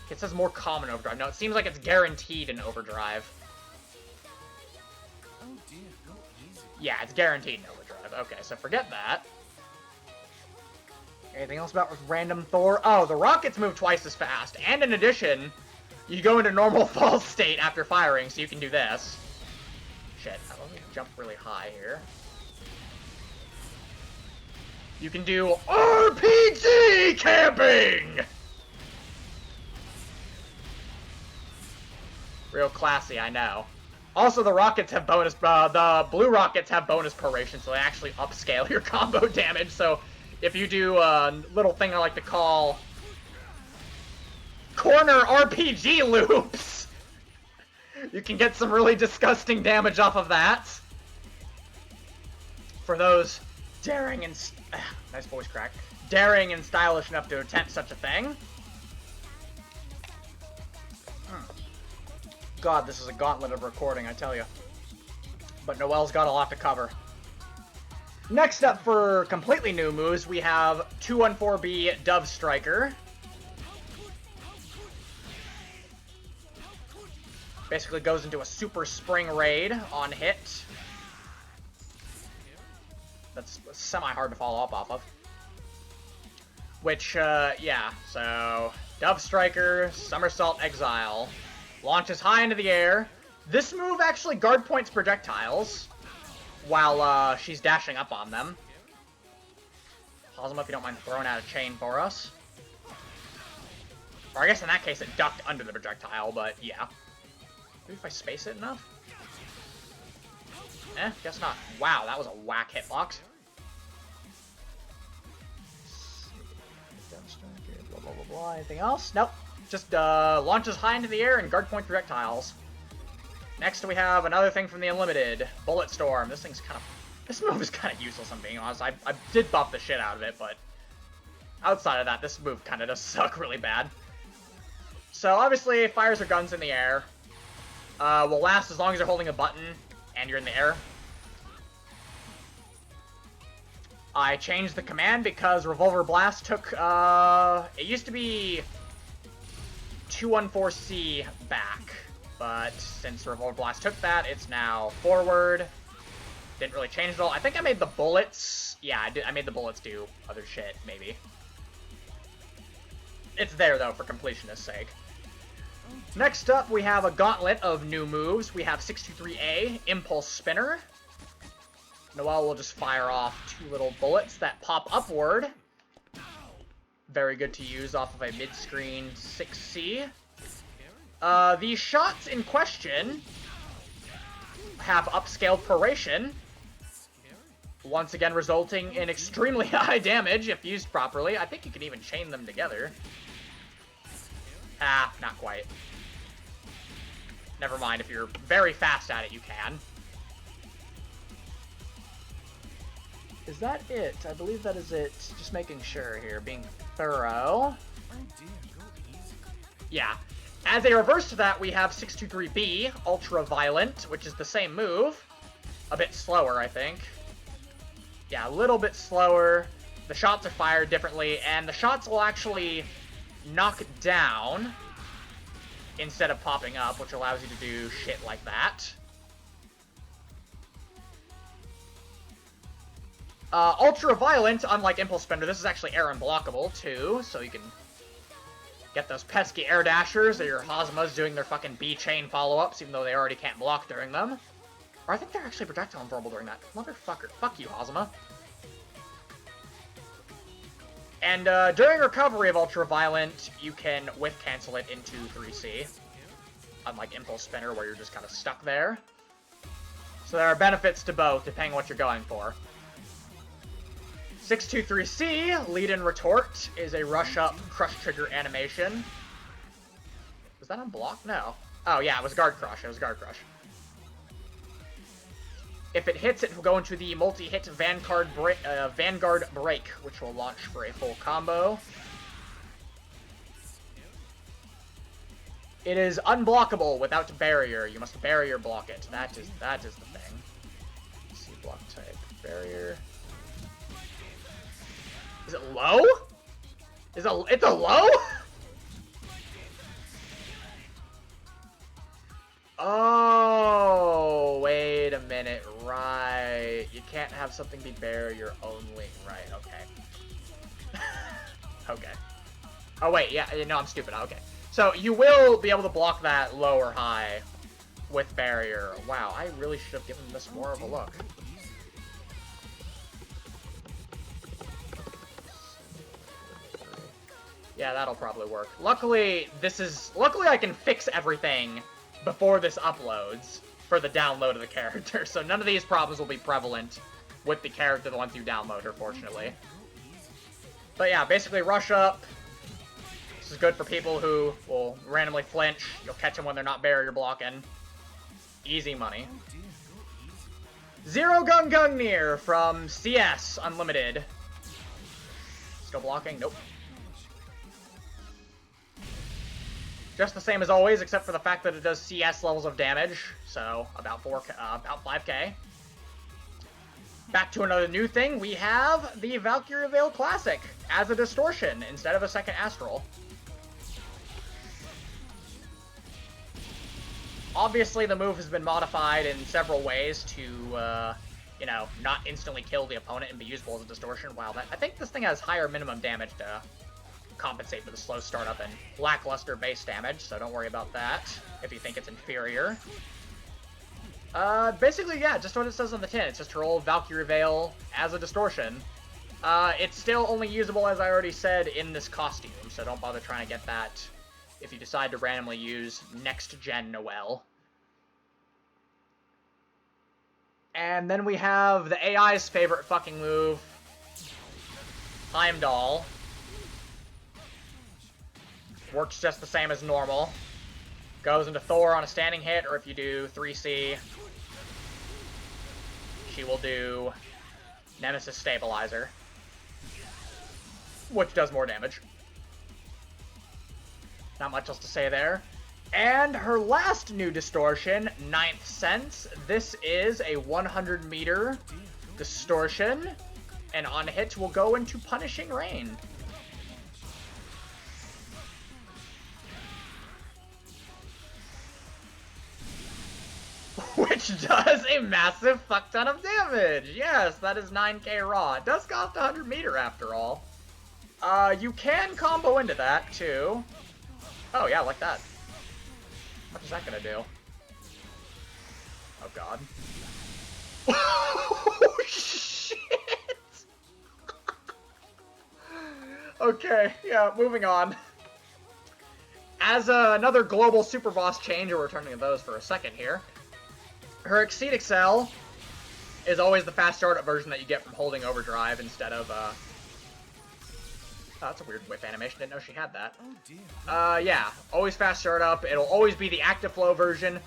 It says more common overdrive. No, it seems like it's guaranteed in overdrive. Oh dear, go easy. Yeah, it's guaranteed in overdrive. Okay, so forget that. Anything else about random Thor? Oh, the rockets move twice as fast. And in addition, you go into normal fall state after firing, so you can do this. Shit, let me jump really high here. You can do RPG camping! Real classy, I know. Also, the rockets have bonus, the blue rockets have bonus proration, so they actually upscale your combo damage, so if you do a little thing I like to call corner RPG loops, you can get some really disgusting damage off of that. For those daring and... nice voice crack. Daring and stylish enough to attempt such a thing. God, this is a gauntlet of recording, I tell you. But Noel's got a lot to cover. Next up for completely new moves, we have 214B Dove Striker. Basically goes into a super spring raid on hit. That's semi-hard to follow up off of. Which, yeah, so... Dove Striker, Somersault Exile. Launches high into the air. This move actually guard points projectiles while she's dashing up on them. Pause them if you don't mind throwing out a chain for us. Or I guess in that case it ducked under the projectile, but yeah. Maybe if I space it enough? Guess not. Wow, that was a whack hitbox. Blah, blah, blah, blah. Anything else? Nope. Just launches high into the air and guard point projectiles. Next we have another thing from the Unlimited. Bullet Storm. This move is kind of useless, I'm being honest. I did buff the shit out of it, but outside of that, this move kind of does suck really bad. So obviously, fires or guns in the air. Will last as long as you're holding a button and you're in the air. I changed the command because Revolver Blast took, it used to be 214C back, but since Revolver Blast took that, it's now forward. Didn't really change it all. I think I made the bullets, yeah, I made the bullets do other shit, maybe. It's there, though, for completionist's sake. Next up, we have a gauntlet of new moves. We have 623A, Impulse Spinner. Noel will just fire off 2 little bullets that pop upward. Very good to use off of a mid-screen 6C. The shots in question have upscaled proration, once again resulting in extremely high damage if used properly. I think you can even chain them together. Ah, not quite. Never mind, if you're very fast at it, you can. Is that it? I believe that is it. Just making sure here, being thorough. Oh dear, go easy. Yeah. As a reverse to that, we have 623B, Ultra Violent, which is the same move. A bit slower, I think. Yeah, a little bit slower. The shots are fired differently, and the shots will actually knock down instead of popping up, which allows you to do shit like that. Ultra Violent, unlike Impulse Spinner, this is actually air unblockable, too, so you can get those pesky air dashers or your Hazumas doing their fucking B-chain follow-ups, even though they already can't block during them. Or I think they're actually projectile invulnerable during that. Motherfucker. Fuck you, Hazuma. And during recovery of Ultra Violent, you can whiff cancel it into 3C. Unlike Impulse Spinner, where you're just kind of stuck there. So there are benefits to both, depending on what you're going for. 623C, Lead and Retort, is a rush-up, crush trigger animation. Was that unblocked? No. Oh, yeah, it was Guard Crush. It was Guard Crush. If it hits, it will go into the multi-hit Vanguard Break, which will launch for a full combo. It is unblockable without barrier. You must barrier block it. That is the thing. Let's see, block type, barrier. Is it low? It's a low? Oh, wait a minute, right. You can't have something be barrier only, right, okay. Okay. Oh, wait, yeah, no, I'm stupid, okay. So, you will be able to block that low or high with barrier. Wow, I really should have given this more of a look. Yeah, that'll probably work. Luckily, I can fix everything before this uploads for the download of the character, so none of these problems will be prevalent with the character, the ones you download, unfortunately. But yeah, basically rush up. This is good for people who will randomly flinch. You'll catch them when they're not barrier blocking. Easy money. Zero Gungnir from CS Unlimited. Still blocking? Nope. Just the same as always, except for the fact that it does CS levels of damage, so about 5k. Back to another new thing, we have the Valkyrie Veil Classic as a distortion instead of a second Astral. Obviously, the move has been modified in several ways to, you know, not instantly kill the opponent and be usable as a distortion. Wow, I think this thing has higher minimum damage to compensate for the slow startup and lackluster base damage, so don't worry about that if you think it's inferior. Basically, yeah, just what it says on the tin. It's just her old Valkyrie Veil as a distortion. It's still only usable, as I already said, in this costume, so don't bother trying to get that if you decide to randomly use next-gen Noel. And then we have the AI's favorite fucking move, Heimdall. Works just the same as normal. Goes into Thor on a standing hit, or if you do 3C, she will do Nemesis Stabilizer, which does more damage. Not much else to say there. And her last new distortion, Ninth Sense. This is a 100-meter distortion, and on hits will go into Punishing Rain. Which does a massive fuck ton of damage. Yes, that is 9k raw. It does cost 100 meter after all. You can combo into that too. Oh yeah, like that. What is that gonna do? Oh god. Oh shit! Okay, yeah, moving on. As another global super boss change, we're returning to those for a second here. Her Exceed Excel is always the fast startup version that you get from holding overdrive instead of, Oh, that's a weird whip animation. Didn't know she had that. Oh dear. Yeah. Always fast startup. It'll always be the active flow version.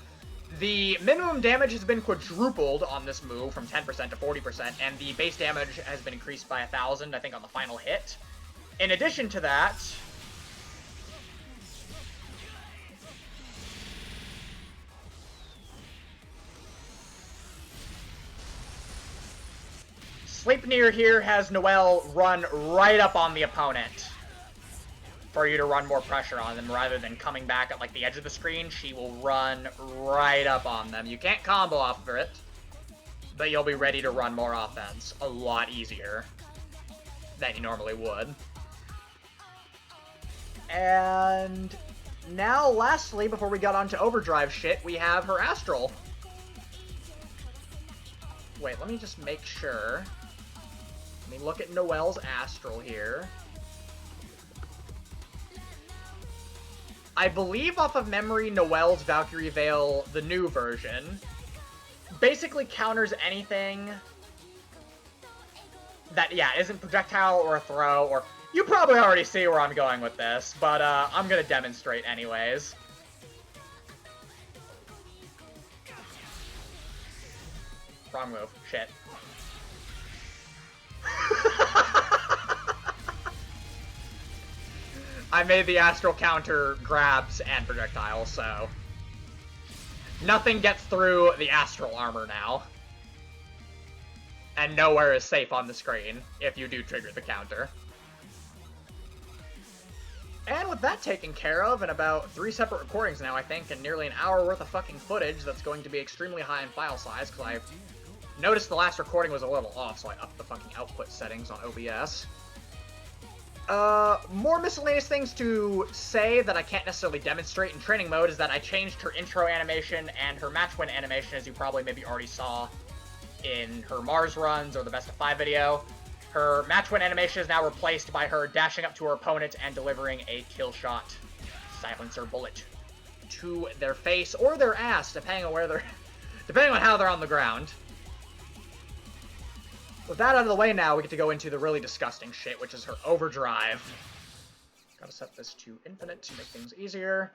The minimum damage has been quadrupled on this move from 10% to 40%, and the base damage has been increased by 1,000, I think, on the final hit. In addition to that, Sleipnir here has Noel run right up on the opponent for you to run more pressure on them rather than coming back at like the edge of the screen. She will run right up on them. You can't combo off of it, but you'll be ready to run more offense a lot easier than you normally would. And now, lastly, before we got onto overdrive shit, we have her Astral. Wait, let me just make sure. Let me look at Noel's Astral here. I believe off of memory, Noel's Valkyrie Veil, the new version, basically counters anything that, yeah, isn't projectile or a throw, or... You probably already see where I'm going with this, but I'm gonna demonstrate anyways. Wrong move. Shit. I made the astral counter grabs and projectiles, so nothing gets through the astral armor now. And nowhere is safe on the screen if you do trigger the counter. And with that taken care of, in about 3 separate recordings now, I think, and nearly an hour worth of fucking footage that's going to be extremely high in file size, because I noticed the last recording was a little off, so I upped the fucking output settings on OBS. More miscellaneous things to say that I can't necessarily demonstrate in training mode is that I changed her intro animation and her match win animation, as you probably maybe already saw in her Mars runs or the best of 5 video. Her match win animation is now replaced by her dashing up to her opponent and delivering a kill shot silencer bullet to their face or their ass, depending on where they're, depending on how they're on the ground. With that out of the way now, we get to go into the really disgusting shit, which is her overdrive. Gotta set this to infinite to make things easier.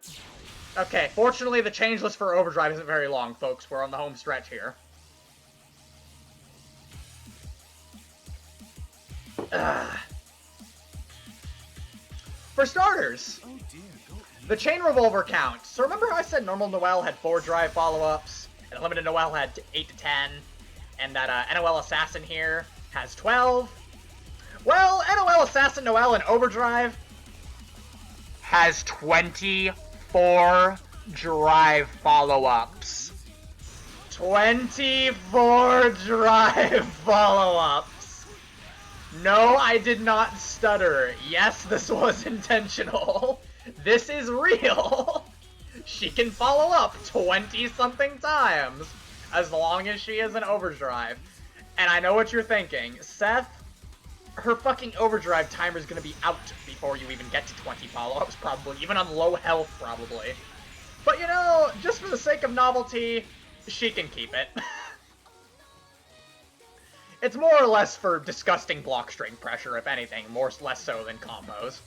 Okay, fortunately the change list for overdrive isn't very long, folks. We're on the home stretch here. For starters, Oh dear, go easy. the chain revolver count. So remember how I said normal Noel had 4 drive follow-ups, and limited Noel had 8 to 10, and that NOL Assassin here has 12? Well, NOL Assassin Noel in overdrive has 24 drive follow-ups. 24 drive follow-ups. No, I did not stutter. Yes, this was intentional. This is real. She can follow up 20-something times as long as she is in overdrive. And I know what you're thinking. Seth, her fucking overdrive timer is going to be out before you even get to 20 follow-ups, probably. Even on low health, probably. But, you know, just for the sake of novelty, she can keep it. It's more or less for disgusting block string pressure, if anything, less so than combos.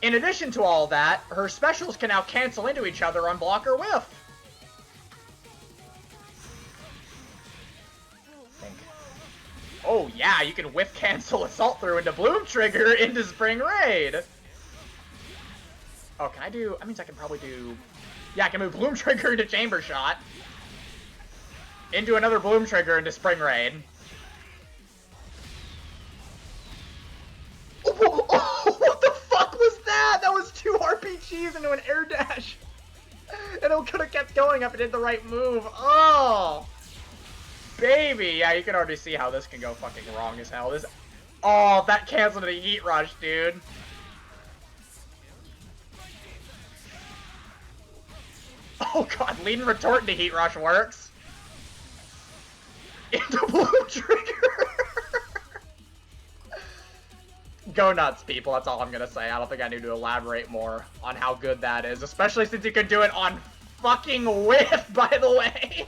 In addition to all that, her specials can now cancel into each other on block or whiff. Oh yeah, you can whiff cancel Assault Through into Bloom Trigger into Spring Raid. Oh, can I do... That means I can probably do... Yeah, I can move Bloom Trigger into Chamber Shot. Into another Bloom Trigger into Spring Raid. Oh, what the fuck was that? That was 2 RPGs into an air dash. And it could have kept going if it did the right move. Oh! Baby! Yeah, you can already see how this can go fucking wrong as hell. This... Oh, that canceled the Heat Rush, dude. Oh god, lead and retort into Heat Rush works. Into Bloom Trigger! Go nuts, people. That's all I'm gonna say. I don't think I need to elaborate more on how good that is. Especially since you can do it on fucking whiff, by the way.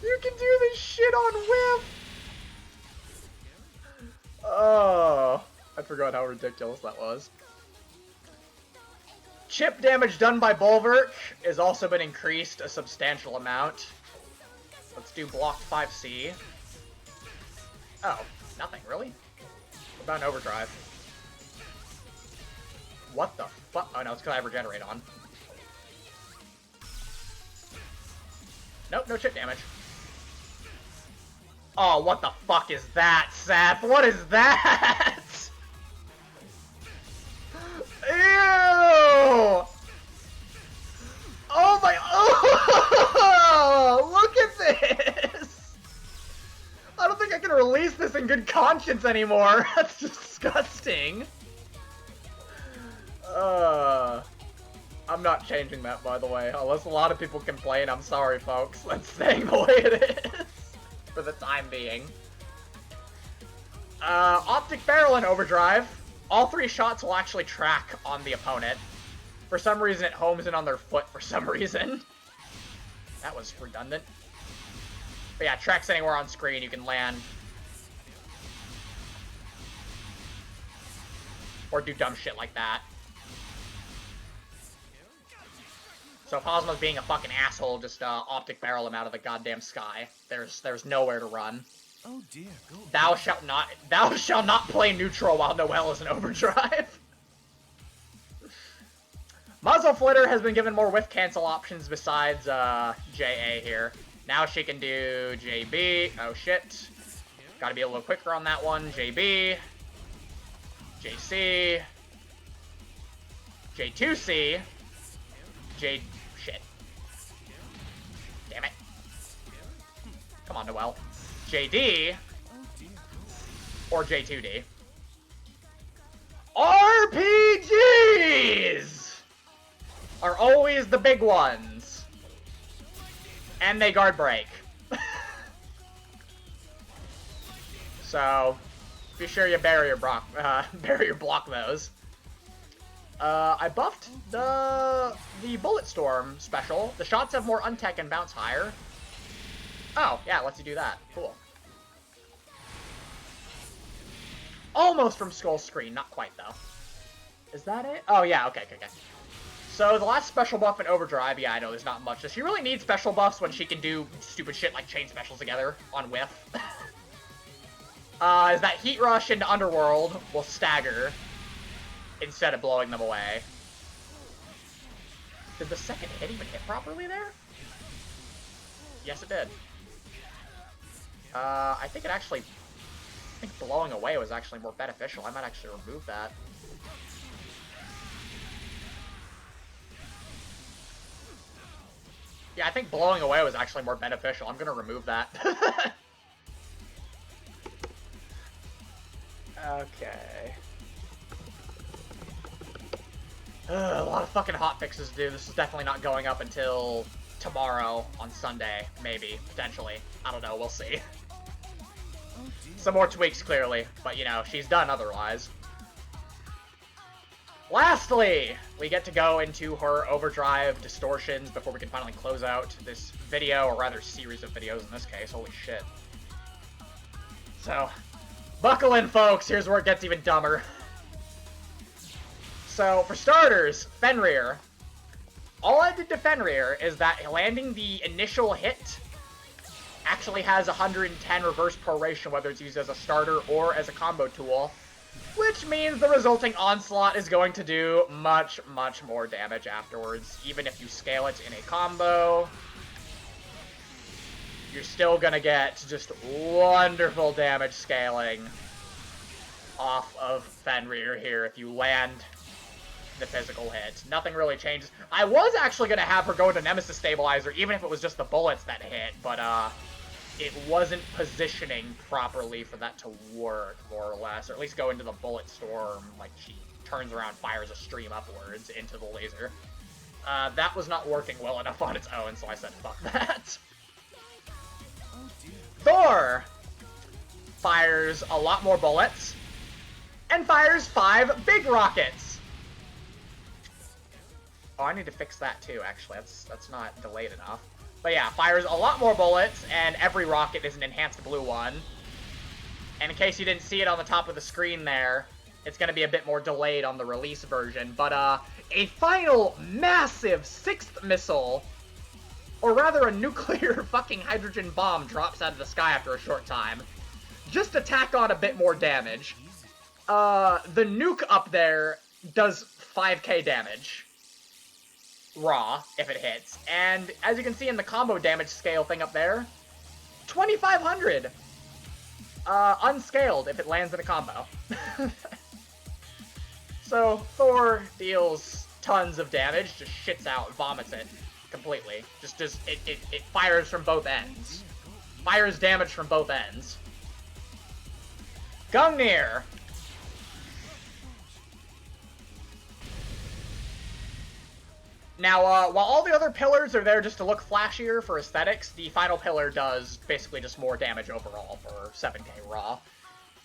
You can do this shit on whiff! Oh, I forgot how ridiculous that was. Chip damage done by Bulwark has also been increased a substantial amount. Let's do blocked 5C. Oh, nothing, really? What about an overdrive? What the fuck? Oh no, it's because I have regenerate on. Nope, no chip damage. Oh, what the fuck is that, Seth? What is that? Ew! Oh my... Oh! Look at this! I don't think I can release this in good conscience anymore. That's disgusting. I'm not changing that, by the way. Unless a lot of people complain, I'm sorry, folks. That's staying the way it is. For the time being. Optic Barrel and Overdrive. All 3 shots will actually track on the opponent. For some reason, it homes in on their foot for some reason. That was redundant. But yeah, tracks anywhere on screen, you can land. Or do dumb shit like that. So if Ozma's being a fucking asshole, just Optic Barrel him out of the goddamn sky. There's nowhere to run. Oh dear, go Thou shalt not play neutral while Noel is in overdrive. Muzzle Flitter has been given more whiff cancel options besides JA here. Now she can do JB. Oh shit. Gotta be a little quicker on that one. JB. JC. J2C. J... Shit. Damn it. Come on, Noel. JD. Or J2D. RPGs! Are always the big ones. And they guard break. So, be sure you barrier block those. I buffed the Bullet Storm special. The shots have more untech and bounce higher. Oh, yeah, lets you do that. Cool. Almost from Skull Screen, not quite, though. Is that it? Oh, yeah, okay. So, the last special buff in Overdrive, yeah, I know there's not much. Does she really need special buffs when she can do stupid shit like chain specials together on whiff? Is that Heat Rush into Underworld will stagger instead of blowing them away. Did the second hit even hit properly there? Yes, it did. I think blowing away was actually more beneficial. I might actually remove that. Yeah, I think blowing away was actually more beneficial. I'm gonna remove that. Okay. A lot of fucking hotfixes to do. This is definitely not going up until tomorrow on Sunday, maybe, potentially. I don't know, we'll see. Some more tweaks, clearly, but you know, she's done otherwise. Lastly, we get to go into her overdrive distortions before we can finally close out this video, or rather series of videos in this case. Holy shit. So, buckle in, folks. Here's where it gets even dumber. So, for starters, Fenrir. All I did to Fenrir is that landing the initial hit actually has 110 reverse proration, whether it's used as a starter or as a combo tool, which means the resulting onslaught is going to do much, much more damage afterwards. Even if you scale it in a combo, you're still gonna get just wonderful damage scaling off of Fenrir here if you land the physical hit. Nothing really changes. I was actually gonna have her go into Nemesis Stabilizer, even if it was just the bullets that hit, but it wasn't positioning properly for that to work, more or less, or at least go into the bullet storm, like she turns around, fires a stream upwards into the laser. That was not working well enough on its own, so I said fuck that. Thor fires a lot more bullets, and fires 5 big rockets. Oh, I need to fix that too, actually. That's not delayed enough. But yeah, fires a lot more bullets, and every rocket is an enhanced blue one. And in case you didn't see it on the top of the screen there, it's going to be a bit more delayed on the release version. But a final massive 6th missile, or rather a nuclear fucking hydrogen bomb, drops out of the sky after a short time. Just to tack on a bit more damage. The nuke up there does 5k damage. Raw, if it hits. And as you can see in the combo damage scale thing up there, 2,500. Unscaled if it lands in a combo. So Thor deals tons of damage, just shits out, vomits it completely. It fires from both ends. Fires damage from both ends. Gungnir. Now, while all the other pillars are there just to look flashier for aesthetics, the final pillar does basically just more damage overall for 7k raw.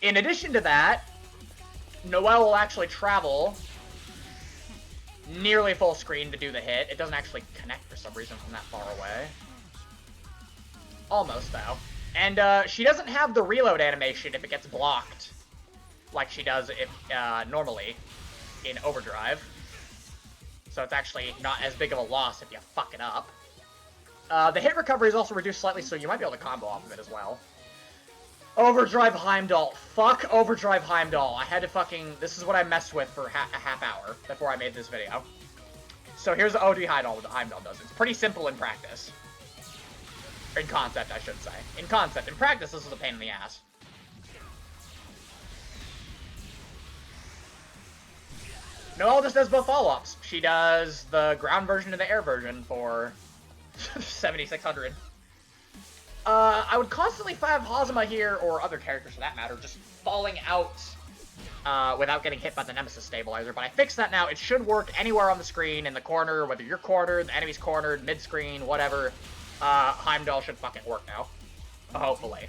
In addition to that, Noel will actually travel nearly full screen to do the hit. It doesn't actually connect for some reason from that far away. Almost, though. And she doesn't have the reload animation if it gets blocked, like she does if normally in Overdrive. So it's actually not as big of a loss if you fuck it up. The hit recovery is also reduced slightly, so you might be able to combo off of it as well. Overdrive Heimdall. Fuck Overdrive Heimdall. I had to fucking... This is what I messed with for a half hour before I made this video. So here's the OD Heimdall does. It's pretty simple in practice. In concept, I should say. In concept. In practice, this is a pain in the ass. Noel just does both follow-ups. She does the ground version and the air version for 7,600. I would constantly have Hazama here, or other characters for that matter, just falling out without getting hit by the Nemesis Stabilizer. But I fixed that now. It should work anywhere on the screen, in the corner, whether you're cornered, the enemy's cornered, mid-screen, whatever. Heimdall should fucking work now. Hopefully.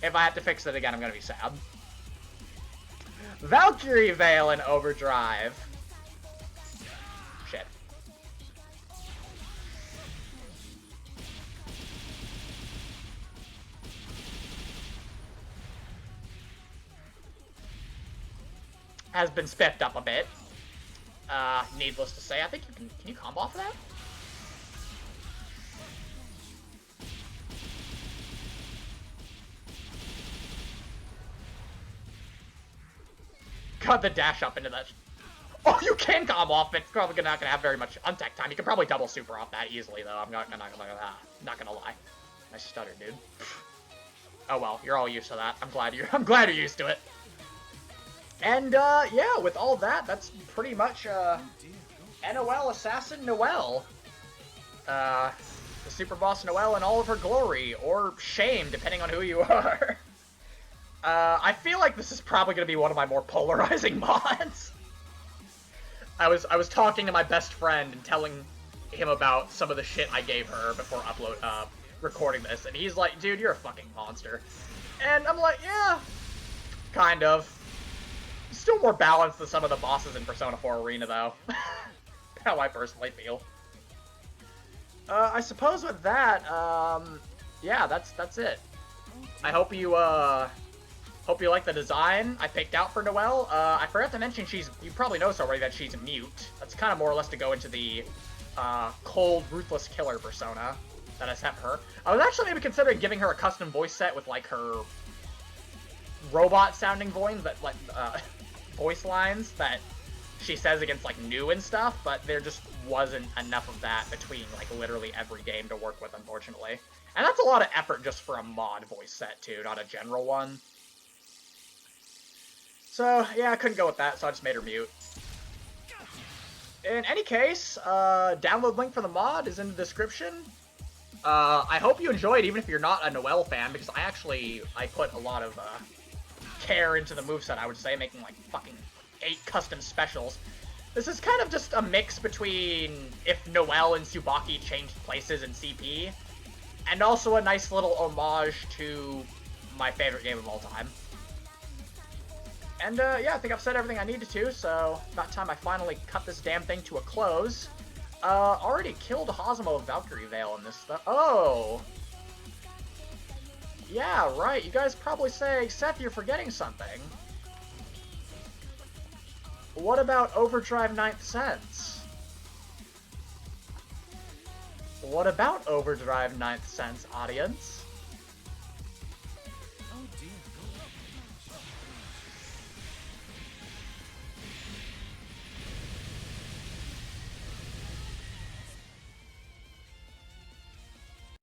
If I have to fix it again, I'm gonna be sad. Valkyrie Veil in Overdrive. Shit. Has been spiffed up a bit. Needless to say. I think you can you combo off of that? Got the dash up into that. Oh, you can combo off, but it's probably not gonna have very much untech time. You can probably double super off that easily, though. I'm not gonna lie. I stuttered, dude. Oh well, you're all used to that. I'm glad you're used to it. And yeah, with all that, that's pretty much NOL Assassin Noel. The super boss Noel in all of her glory, or shame, depending on who you are. I feel like this is probably going to be one of my more polarizing mods. I was talking to my best friend and telling him about some of the shit I gave her before recording this, and he's like, dude, you're a fucking monster. And I'm like, yeah, kind of. Still more balanced than some of the bosses in Persona 4 Arena, though. How I personally feel. I suppose with that, yeah, that's it. I hope you like the design I picked out for Noel. I forgot to mention you probably know already that she's mute. That's kind of more or less to go into the cold, ruthless killer persona that I set for her. I was actually maybe considering giving her a custom voice set with like her robot-sounding voice voice lines that she says against like new and stuff, but there just wasn't enough of that between like literally every game to work with, unfortunately. And that's a lot of effort just for a mod voice set too, not a general one. So yeah, I couldn't go with that, so I just made her mute. In any case, download link for the mod is in the description. I hope you enjoyed, even if you're not a Noel fan, because I put a lot of care into the moveset, I would say, making like fucking 8 custom specials. This is kind of just a mix between if Noel and Tsubaki changed places in CP, and also a nice little homage to my favorite game of all time. And yeah, I think I've said everything I needed to, so about time I finally cut this damn thing to a close. Already killed Hazamo with Valkyrie Veil in this stuff. Oh! Yeah, right, you guys probably say, Seth, you're forgetting something. What about Overdrive 9th Sense? What about Overdrive 9th Sense, audience?